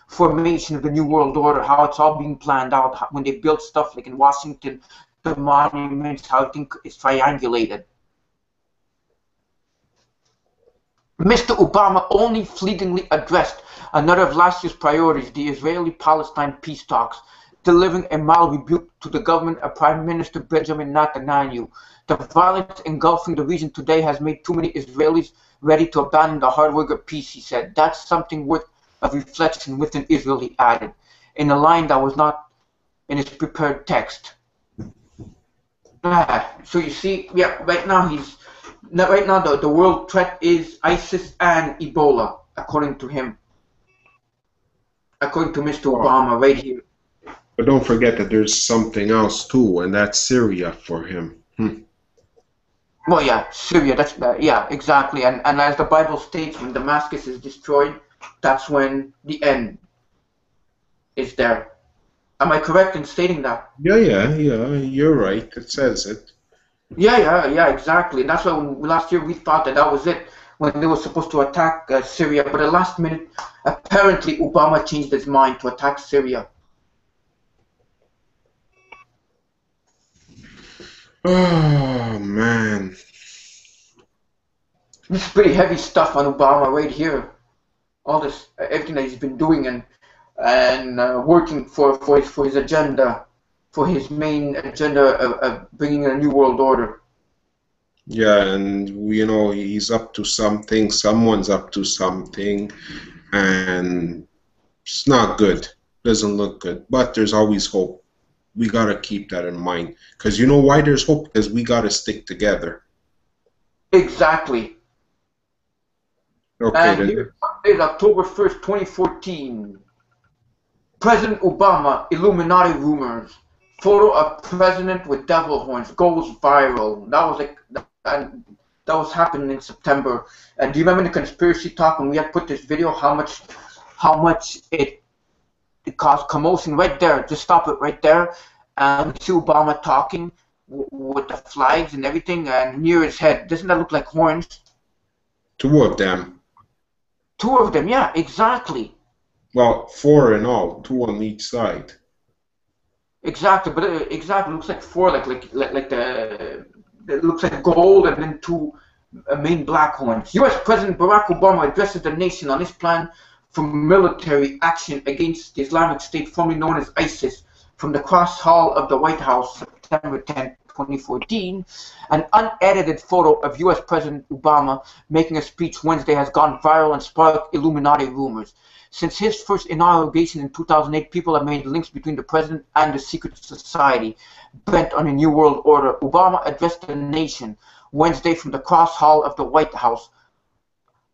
formation of the New World Order. How it's all being planned out. When they build stuff like in Washington, the monuments, how I think it's triangulated. Mr. Obama only fleetingly addressed another of last year's priorities, the Israeli-Palestine peace talks, delivering a mild rebuke to the government of Prime Minister Benjamin Netanyahu. The violence engulfing the region today has made too many Israelis ready to abandon the hard work of peace, he said. That's something worth of reflection within Israel, he added, in a line that was not in his prepared text. So you see, yeah, right now the world threat is ISIS and Ebola, according to him. According to Mr. Obama, right here. But don't forget that there's something else too, and that's Syria for him. Well, yeah, Syria. That's yeah, exactly. And as the Bible states, when Damascus is destroyed, that's when the end is there. Am I correct in stating that? Yeah. You're right. It says it. Yeah, exactly. And that's why last year we thought that was it when they were supposed to attack Syria, but at the last minute, apparently Obama changed his mind to attack Syria. Oh man, this is pretty heavy stuff on Obama right here. All this, everything that he's been doing and working for his agenda, for his main agenda of bringing a new world order. Yeah, and he's up to something. Someone's up to something, and it's not good. Doesn't look good. But there's always hope. We gotta keep that in mind, because you know why there's hope? Because we gotta stick together. Exactly. Okay. And here is October 1st, 2014. President Obama, Illuminati rumors. Photo of president with devil horns goes viral. That was happening in September. And do you remember the conspiracy talk when we had put this video? How much it caused commotion right there. Just stop it right there. And we see Obama talking with the flags and everything, and near his head. Doesn't that look like horns? Two of them. Two of them, yeah, exactly. Well, four in all, two on each side. Exactly, but exactly looks like four, like it looks like gold, and then two main black horns. U.S. President Barack Obama addresses the nation on his plan for military action against the Islamic State, formerly known as ISIS, from the Cross Hall of the White House, September 10, 2014. An unedited photo of U.S. President Obama making a speech Wednesday has gone viral and sparked Illuminati rumors. Since his first inauguration in 2008, people have made links between the president and the secret society bent on a new world order. Obama addressed the nation Wednesday from the Cross Hall of the White House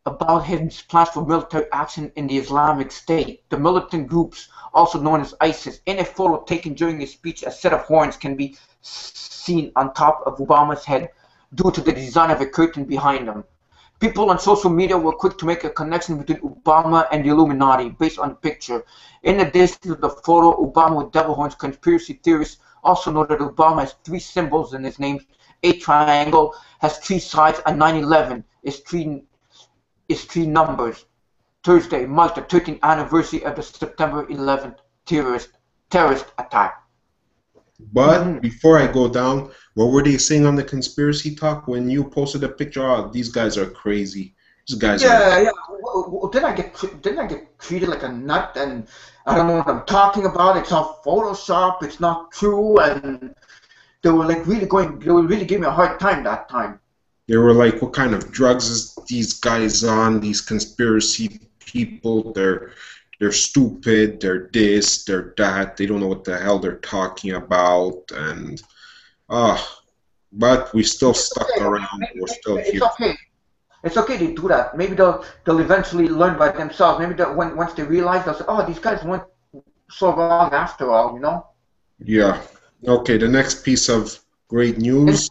about his plans for military action in the Islamic State. The militant groups, also known as ISIS, in a photo taken during his speech, a set of horns can be seen on top of Obama's head due to the design of a curtain behind him. People on social media were quick to make a connection between Obama and the Illuminati based on the picture. In addition to the photo, Obama with devil horns, conspiracy theorists also noted that Obama has three symbols in his name. A triangle has three sides, and 9/11 is three numbers. Thursday marked the 13th anniversary of the September 11th terrorist attack. But before I go down, what were they saying on the conspiracy talk when you posted a picture? Oh, these guys are crazy. These guys are. Yeah. Didn't I get treated like a nut? And I don't know what I'm talking about. It's all Photoshop. It's not true. And they were like really going. They were really giving me a hard time that time. They were like, what kind of drugs is these guys on? These conspiracy people, they're stupid, they're this, they're that, they don't know what the hell they're talking about, and but we still stuck around, we're still here. It's okay. It's okay to do that. Maybe they'll eventually learn by themselves. Maybe once they realize, they'll say, oh, these guys weren't so wrong after all, you know? Yeah. Okay, the next piece of great news.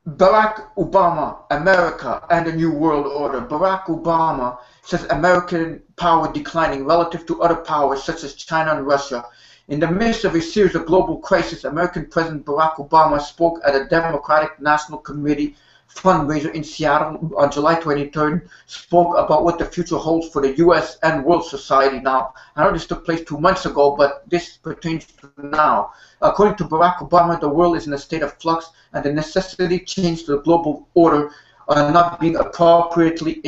Barack Obama, America and the New World Order. Barack Obama says American power declining relative to other powers such as China and Russia. In the midst of a series of global crises, American President Barack Obama spoke at a Democratic National Committee fundraiser in Seattle on July 23rd, spoke about what the future holds for the U.S. and world society now. I know this took place 2 months ago, but this pertains to now. According to Barack Obama, the world is in a state of flux, and the necessity change to the global order are not being appropriately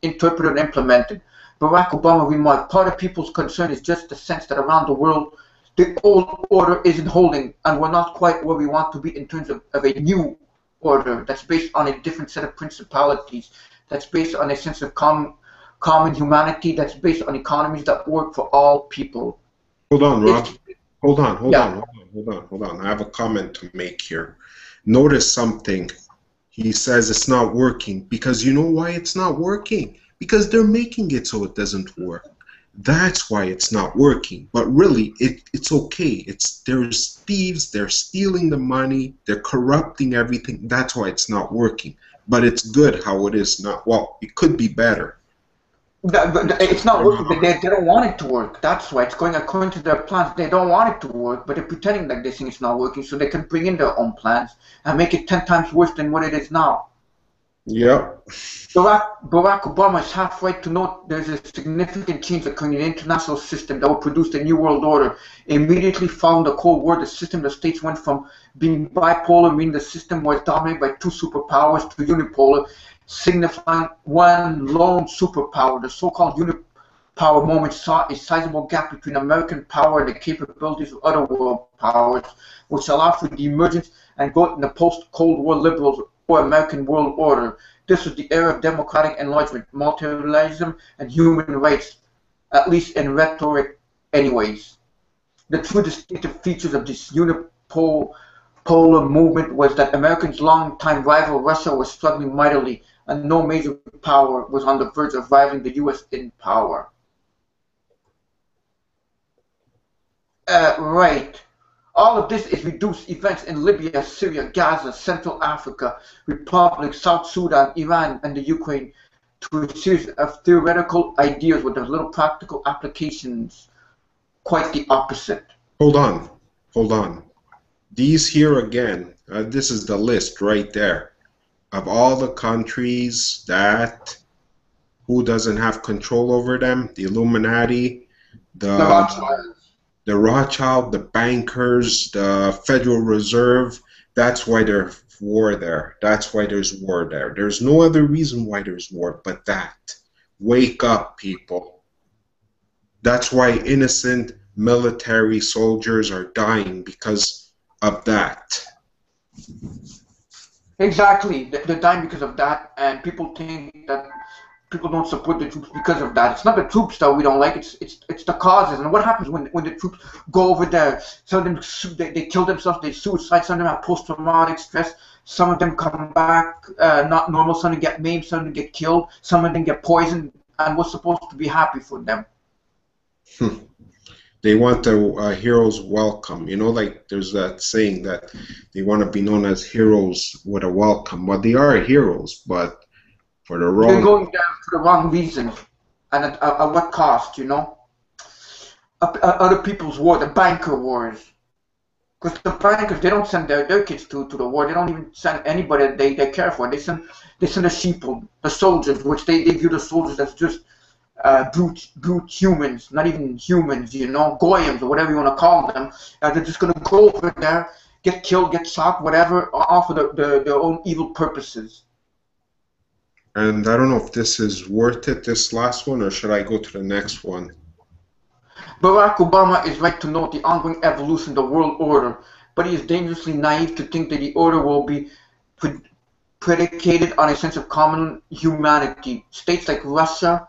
interpreted and implemented. Barack Obama remarked, part of people's concern is just the sense that around the world, the old order isn't holding, and we're not quite where we want to be in terms of a new order that's based on a different set of principalities, that's based on a sense of common humanity, that's based on economies that work for all people. Hold on, Rob. Hold on. I have a comment to make here. Notice something. He says it's not working because you know why it's not working? Because they're making it so it doesn't work. That's why it's not working. But really, it's okay. There's thieves. They're stealing the money. They're corrupting everything. That's why it's not working. But it's good how it is. Not well. It could be better. It's not working. They don't want it to work. That's why it's going according to their plans. They don't want it to work, but they're pretending like they think it's not working, so they can bring in their own plans and make it 10 times worse than what it is now. Yeah. Barack Obama is half right to note there's a significant change occurring in the international system that will produce the New World Order. Immediately following the Cold War, the system of the states went from being bipolar, meaning the system was dominated by two superpowers, to unipolar, signifying one lone superpower. The so-called unipower moment saw a sizable gap between American power and the capabilities of other world powers, which allowed for the emergence and growth in the post-Cold War liberals or American world order. This was the era of democratic enlargement, multilateralism, and human rights, at least in rhetoric anyways. The true distinctive features of this unipolar movement was that Americans' longtime rival Russia was struggling mightily, and no major power was on the verge of rivaling the U.S. in power. Right. All of this is reduced events in Libya, Syria, Gaza, Central Africa, Republic, South Sudan, Iran, and the Ukraine to a series of theoretical ideas with little practical applications. Quite the opposite. Hold on. These here again, this is the list right there of all the countries that who doesn't have control over them, the Illuminati, the Rothschild, the bankers, the Federal Reserve. That's why there's war there. That's why there's war there. There's no other reason why there's war but that. Wake up, people. That's why innocent military soldiers are dying because of that. Exactly. They're dying because of that, and people think that people don't support the troops because of that. It's not the troops that we don't like, it's the causes. And what happens when the troops go over there? Some of them, they kill themselves, they suicide, some of them have post-traumatic stress, some of them come back not normal, some of them get maimed, some of them get killed, some of them get poisoned, and we're supposed to be happy for them. They want a hero's welcome. You know, like there's that saying that they want to be known as heroes with a welcome. Well, they are heroes, but for the wrong... They're going down for the wrong reasons, and at what cost, you know? Other people's war, the banker wars. Because the bankers, they don't send their kids to the war. They don't even send anybody that they care for. They send the sheeple, the soldiers, which they view the soldiers as just brute humans, not even humans, you know, goyim or whatever you want to call them. They're just going to go over there, get killed, get shot, whatever, all for their own evil purposes. And I don't know if this is worth it, this last one, or should I go to the next one? Barack Obama is right to note the ongoing evolution of the world order, but he is dangerously naive to think that the order will be predicated on a sense of common humanity. States like Russia,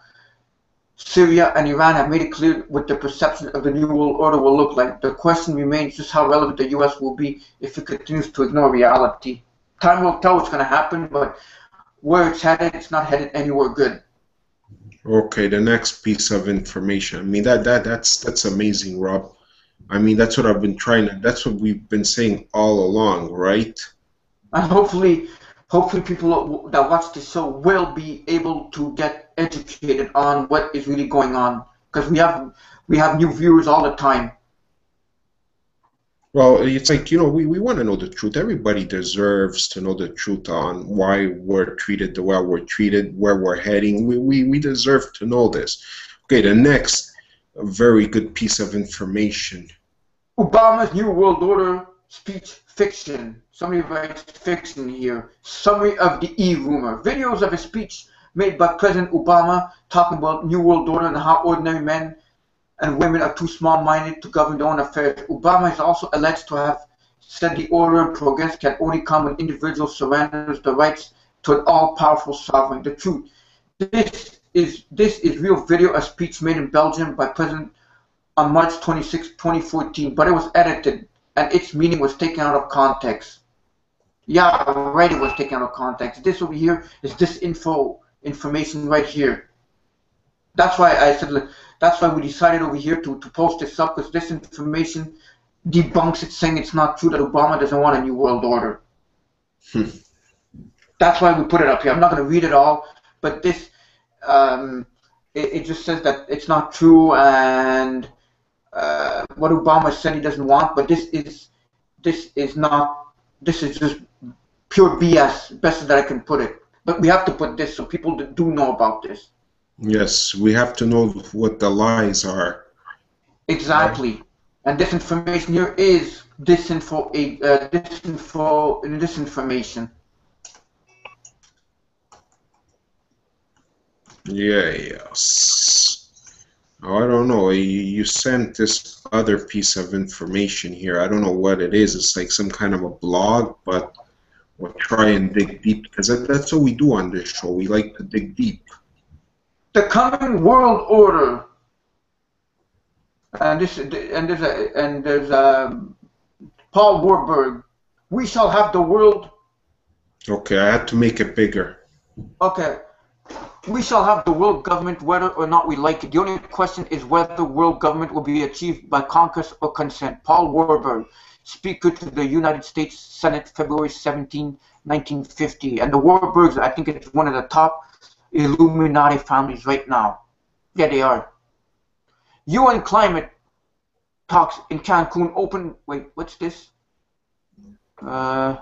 Syria, and Iran have made it clear what their perception of the New World Order will look like. The question remains just how relevant the U.S. will be if it continues to ignore reality. Time will tell what's going to happen, but where it's headed, it's not headed anywhere good. Okay, the next piece of information. I mean, that's amazing, Rob. I mean, that's what I've been trying to, that's what we've been saying all along, right? And hopefully people that watch the show will be able to get educated on what is really going on, because we have new viewers all the time. Well, it's like, you know, we want to know the truth. Everybody deserves to know the truth on why we're treated the way we're treated, where we're heading. We deserve to know this. Okay, the next very good piece of information. Obama's New World Order speech fiction. Somebody writes fiction here. Summary of the E-rumor. Videos of a speech made by President Obama talking about New World Order and how ordinary men and women are too small-minded to govern their own affairs. Obama is also alleged to have said the order and progress can only come when individuals surrender the rights to an all-powerful sovereign. The truth. This is real video, a speech made in Belgium by President on March 26, 2014, but it was edited and its meaning was taken out of context. Yeah, right, it was taken out of context. This over here is this information right here. That's why I said, that's why we decided over here to post this up, because this information debunks it, saying it's not true that Obama doesn't want a new world order. That's why we put it up here. I'm not going to read it all, but this, it just says that it's not true, and what Obama said he doesn't want, but this is just pure BS, best that I can put it. But we have to put this so people do know about this. Yes, we have to know what the lies are. Exactly. And this information here is disinformation. Yeah, yes. Oh, I don't know. You sent this other piece of information here. I don't know what it is. It's like some kind of a blog, but we'll try and dig deep, because that's what we do on this show. We like to dig deep. The coming world order, and there's Paul Warburg. We shall have the world. Okay, I had to make it bigger. Okay, we shall have the world government, whether or not we like it. The only question is whether world government will be achieved by conquest or consent. Paul Warburg, Speaker to the United States Senate, February 17, 1950, and the Warburgs, I think it's one of the top Illuminati families right now. Yeah, they are. UN climate talks in Cancun open. Wait, what's this? Did I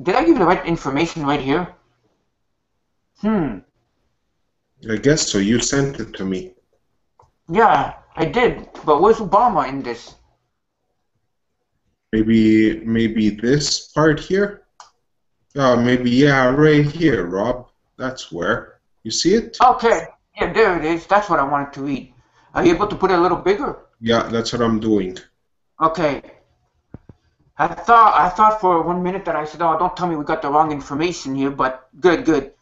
give you the right information right here? I guess so. You sent it to me. Yeah, I did. But where's Obama in this? Maybe this part here? Oh, maybe, yeah, right here, Rob. That's where. You see it? Okay. Yeah, there it is. That's what I wanted to read. Are you able to put it a little bigger? Yeah, that's what I'm doing. Okay. I thought for 1 minute that I said, oh, don't tell me we got the wrong information here, but good.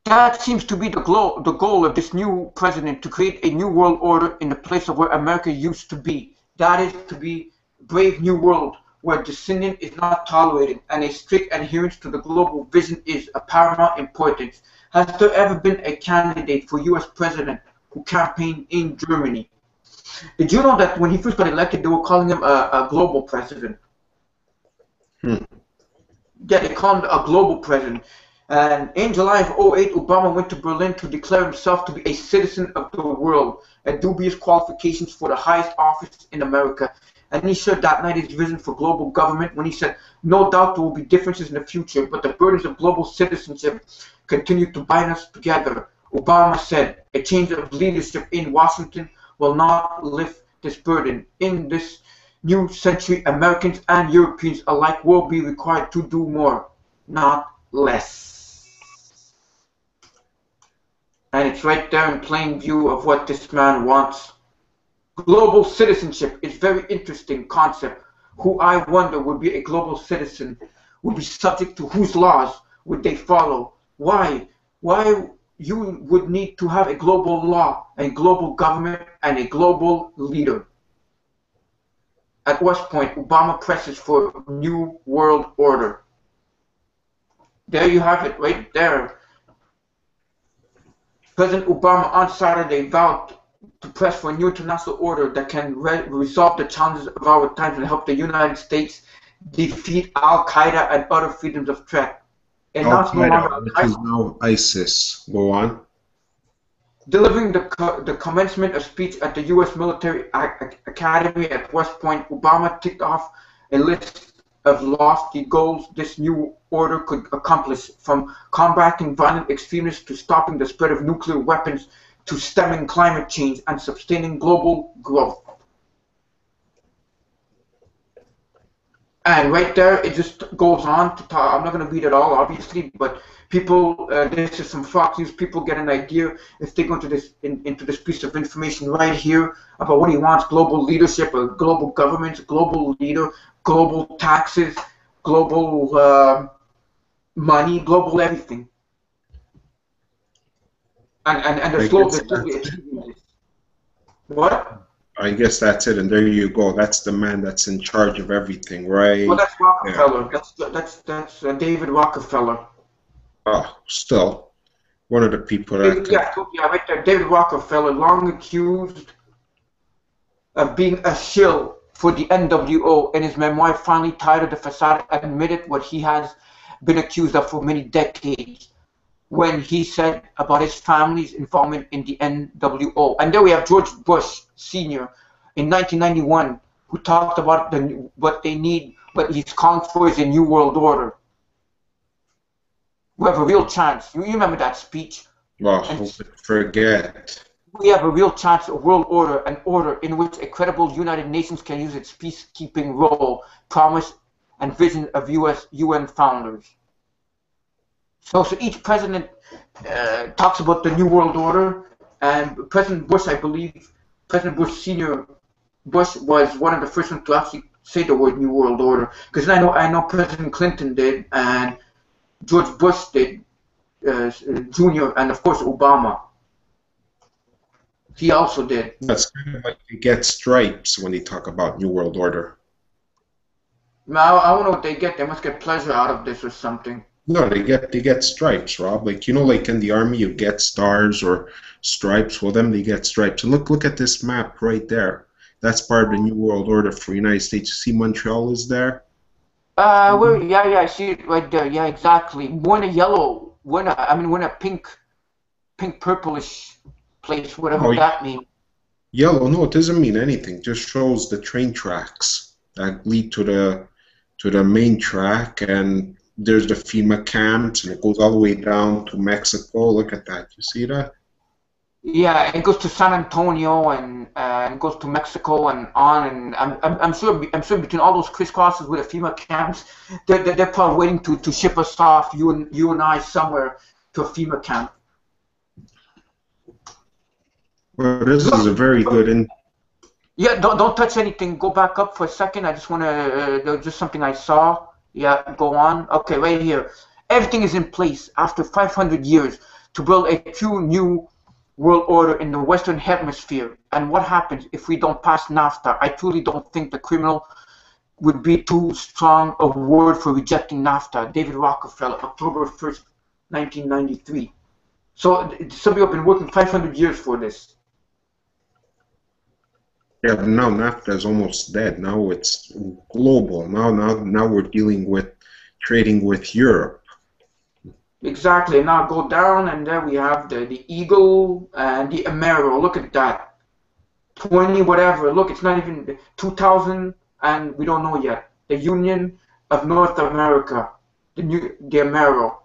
That seems to be the goal of this new president, to create a new world order in the place of where America used to be. That is to be brave new world, where dissension is not tolerated and a strict adherence to the global vision is of paramount importance. Has there ever been a candidate for U.S. president who campaigned in Germany? Did you know that when he first got elected, they were calling him a global president? Yeah, they called him a global president. And in July of 2008, Obama went to Berlin to declare himself to be a citizen of the world, a dubious qualifications for the highest office in America. And he shared that night his vision for global government when he said, no doubt there will be differences in the future, but the burdens of global citizenship continue to bind us together. Obama said, a change of leadership in Washington will not lift this burden. In this new century, Americans and Europeans alike will be required to do more, not less. And it's right there in plain view of what this man wants. Global citizenship is a very interesting concept. Who I wonder would be a global citizen, would be subject to whose laws would they follow? Why you would need to have a global law, a global government, and a global leader? At West Point, Obama presses for New World Order. There you have it, right there. President Obama on Saturday vowed to press for a new international order that can resolve the challenges of our times and help the United States defeat Al-Qaeda and other freedoms of threat. And Al-Qaeda, which is now ISIS. Go on. Delivering the commencement of speech at the U.S. Military Academy at West Point, Obama ticked off a list of lofty goals this new order could accomplish, from combating violent extremists to stopping the spread of nuclear weapons to stemming climate change and sustaining global growth. And right there, it just goes on to talk. I'm not going to read it all, obviously, but people, this is some Fox News. People get an idea if they go into this piece of information right here about what he wants: global leadership, a global government, global leader, global taxes, global money, global everything. And they're slowly achieving this. What? I guess that's it, and there you go. That's the man that's in charge of everything, right? Well, that's Rockefeller. Yeah. That's David Rockefeller. Oh, still one of the people that. Yeah, right there. David Rockefeller, long accused of being a shill for the NWO, in his memoir, finally tired of the facade, admitted what he has been accused of for many decades, when he said about his family's involvement in the NWO. And there we have George Bush Sr. in 1991, who talked about what they need, what he's calling for is a new world order. We have a real chance. You remember that speech? Well, forget. We have a real chance of world order, an order in which a credible United Nations can use its peacekeeping role, promise, and vision of UN founders. So each president talks about the New World Order, and President Bush, I believe, President Bush Sr. Bush was one of the first ones to actually say the word New World Order, because I know President Clinton did, and George Bush did, Jr., and of course Obama. He also did. That's kind of like they get stripes when they talk about New World Order. Now I wonder what they get. They must get pleasure out of this or something. No, they get stripes, Rob. Like, you know, like in the army you get stars or stripes. Well, them they get stripes. And look at this map right there. That's part of the New World Order for the United States. You see Montreal is there? Where? Yeah, I see it right there. Yeah, exactly. We're in a yellow. We're in a pink, purplish place. Whatever that means. Yellow? No, it doesn't mean anything. It just shows the train tracks that lead to the main track, and there's the FEMA camps, and it goes all the way down to Mexico. Look at that. You see that? Yeah, it goes to San Antonio and goes to Mexico and on. And I'm sure between all those crisscrosses with the FEMA camps, they're probably waiting to ship us off, you and I, somewhere to a FEMA camp. Well, this is a very good. Yeah, don't touch anything. Go back up for a second. I just want to. Just something I saw. Yeah, go on. Okay, right here. Everything is in place after 500 years to build a true new world order in the Western Hemisphere. And what happens if we don't pass NAFTA? I truly don't think the criminal would be too strong a word for rejecting NAFTA. David Rockefeller, October 1st, 1993. So some people have been working 500 years for this. Yeah, but now NAFTA is almost dead. Now it's global. Now we're dealing with trading with Europe. Exactly. Now go down, and there we have the Eagle and the Mariolaur. Look at that. 20 whatever. Look, it's not even 2000, and we don't know yet. The Union of North America, the Mariolaur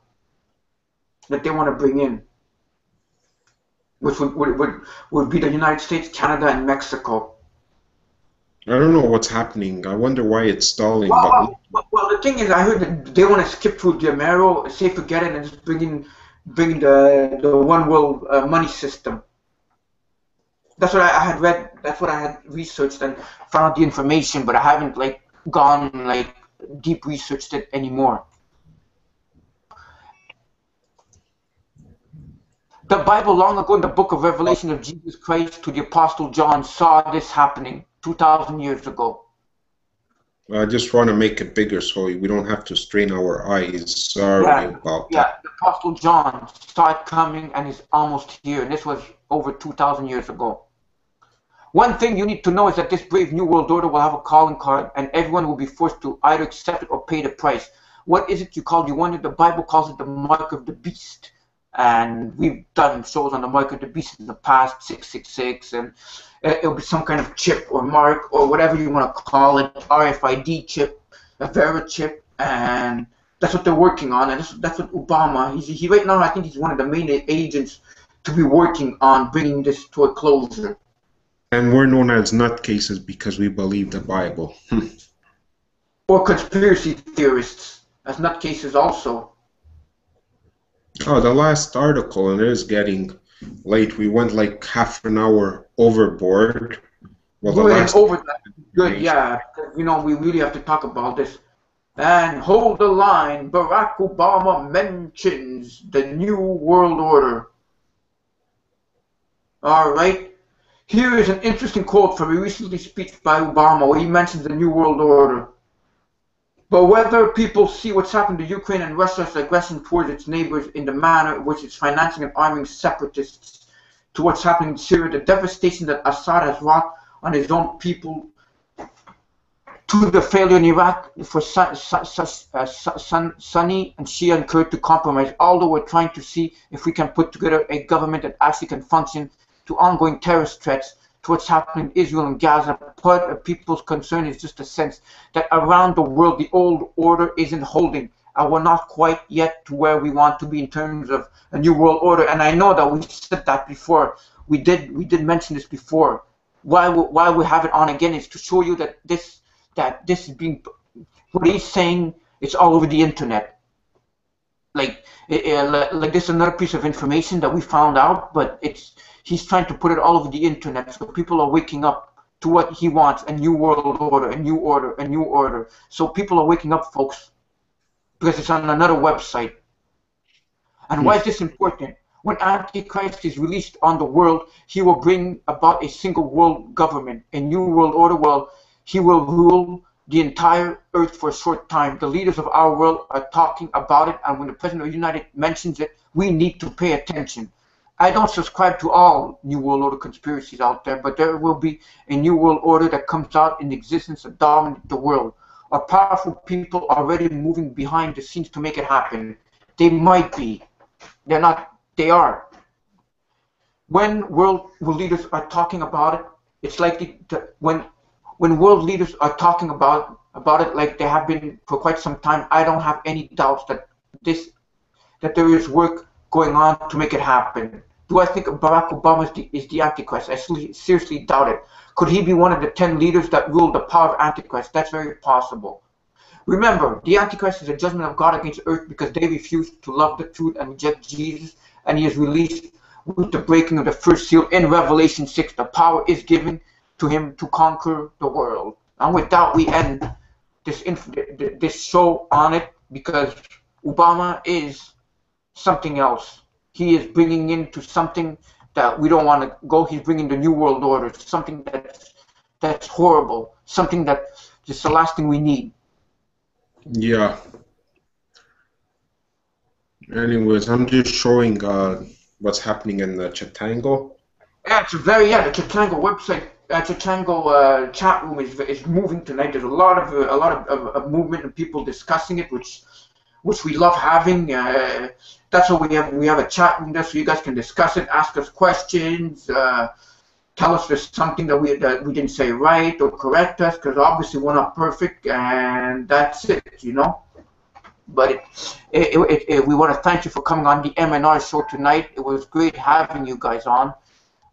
that they want to bring in. which would be the United States, Canada, and Mexico. I don't know what's happening. I wonder why it's stalling. But Well, the thing is, I heard that they want to skip through the Amero, say forget it, and just bring the one world money system. That's what I had read. That's what I had researched and found the information, but I haven't like gone like deep researched it anymore. The Bible long ago in the book of Revelation of Jesus Christ to the Apostle John saw this happening 2,000 years ago. I just want to make it bigger so we don't have to strain our eyes. Sorry about that. Yeah, the Apostle John saw it coming and is almost here, and this was over 2,000 years ago. One thing you need to know is that this brave new world order will have a calling card, and everyone will be forced to either accept it or pay the price. What is it you call? You wanted the Bible calls it the mark of the beast. And we've done shows on the mark of the beast in the past, 666, and it'll be some kind of chip or mark or whatever you want to call it, RFID chip, a Vera chip, and that's what they're working on, and that's what Obama, he right now I think he's one of the main agents to be working on bringing this to a closure. And we're known as nutcases because we believe the Bible. Or conspiracy theorists as nutcases also. Oh, the last article, and it is getting late. We went like half an hour overboard. Well, the last over that. Good, yeah. You know, we really have to talk about this. And hold the line. Barack Obama mentions the New World Order. All right. Here is an interesting quote from a recent speech by Obama where he mentions the New World Order. But whether people see what's happened to Ukraine and Russia's aggression towards its neighbors in the manner in which it's financing and arming separatists, to what's happening in Syria, the devastation that Assad has wrought on his own people, to the failure in Iraq for Sunni and Shia and Kurd to compromise, although we're trying to see if we can put together a government that actually can function, to ongoing terrorist threats, to what's happening in Israel and Gaza. Part of people's concern is just a sense that around the world the old order isn't holding, and we're not quite yet to where we want to be in terms of a new world order. And I know that we said that before. We did mention this before. Why we have it on again is to show you that this is being, what he's saying, it's all over the internet. Like this is another piece of information that we found out, but he's trying to put it all over the internet, so people are waking up to what he wants, a new world order, a new order, a new order. So people are waking up, folks, because it's on another website. And why is this important? When Antichrist is released on the world, he will bring about a single world government, a new world order. Well, he will rule the entire earth for a short time. The leaders of our world are talking about it, and when the President of the United States mentions it, we need to pay attention. I don't subscribe to all New World Order conspiracies out there, but there will be a New World Order that comes out in existence to dominate the world. Our powerful people are already moving behind the scenes to make it happen. They might be. They're not. They are. When world leaders are talking about it, it's likely that when world leaders are talking about it like they have been for quite some time, I don't have any doubts that there is work going on to make it happen. Do I think Barack Obama is the Antichrist? I seriously doubt it. Could he be one of the 10 leaders that rule the power of Antichrist? That's very possible. Remember, the Antichrist is a judgment of God against earth because they refused to love the truth and reject Jesus, and he is released with the breaking of the first seal in Revelation 6. The power is given to him to conquer the world. And with that, we end this show on it, because Obama is something else. He is bringing into something that we don't want to go. He's bringing the New World Order, something that's horrible, something that is the last thing we need. Yeah. Anyways, I'm just showing what's happening in the Chatango. Yeah, the Chatango website, Chatango chat room is moving tonight. There's a lot of movement and people discussing it, which we love having. That's what we have a chat room there, so you guys can discuss it, ask us questions, tell us there's something that we didn't say right, or correct us, because obviously we're not perfect, and that's it, you know. But we want to thank you for coming on the MNR show tonight. It was great having you guys on.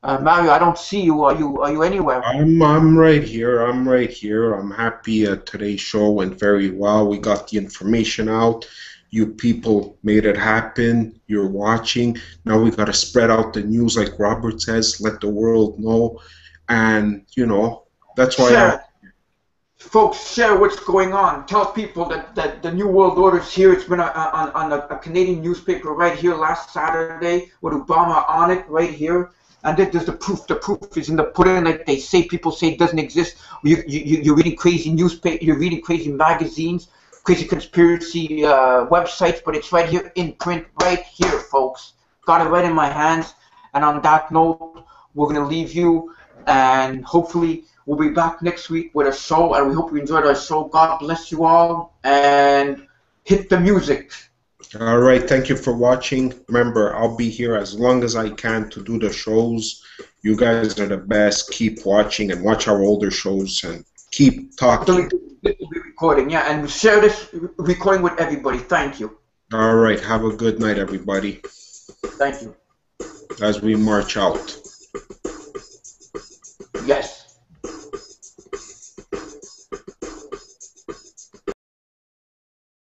Mario, I don't see you. Are you anywhere? I'm right here. I'm right here. I'm happy today's show went very well. We got the information out. You people made it happen. You're watching. Now we got to spread out the news, like Robert says. Let the world know, and you know that's why. Folks, share what's going on. Tell people that the New World Order is here. It's been on a Canadian newspaper right here last Saturday with Obama on it right here. And then there's the proof. The proof is in the pudding, like they say. People say it doesn't exist. You're reading crazy newspaper. You're reading crazy magazines, crazy conspiracy websites. But it's right here in print, right here, folks. Got it right in my hands. And on that note, we're gonna leave you, and hopefully we'll be back next week with a show. And we hope you enjoyed our show. God bless you all, and hit the music. All right, thank you for watching. Remember, I'll be here as long as I can to do the shows. You guys are the best. Keep watching and watch our older shows and keep talking. This will be recording, yeah, and share this recording with everybody. Thank you. All right, have a good night, everybody. Thank you. As we march out. Yes.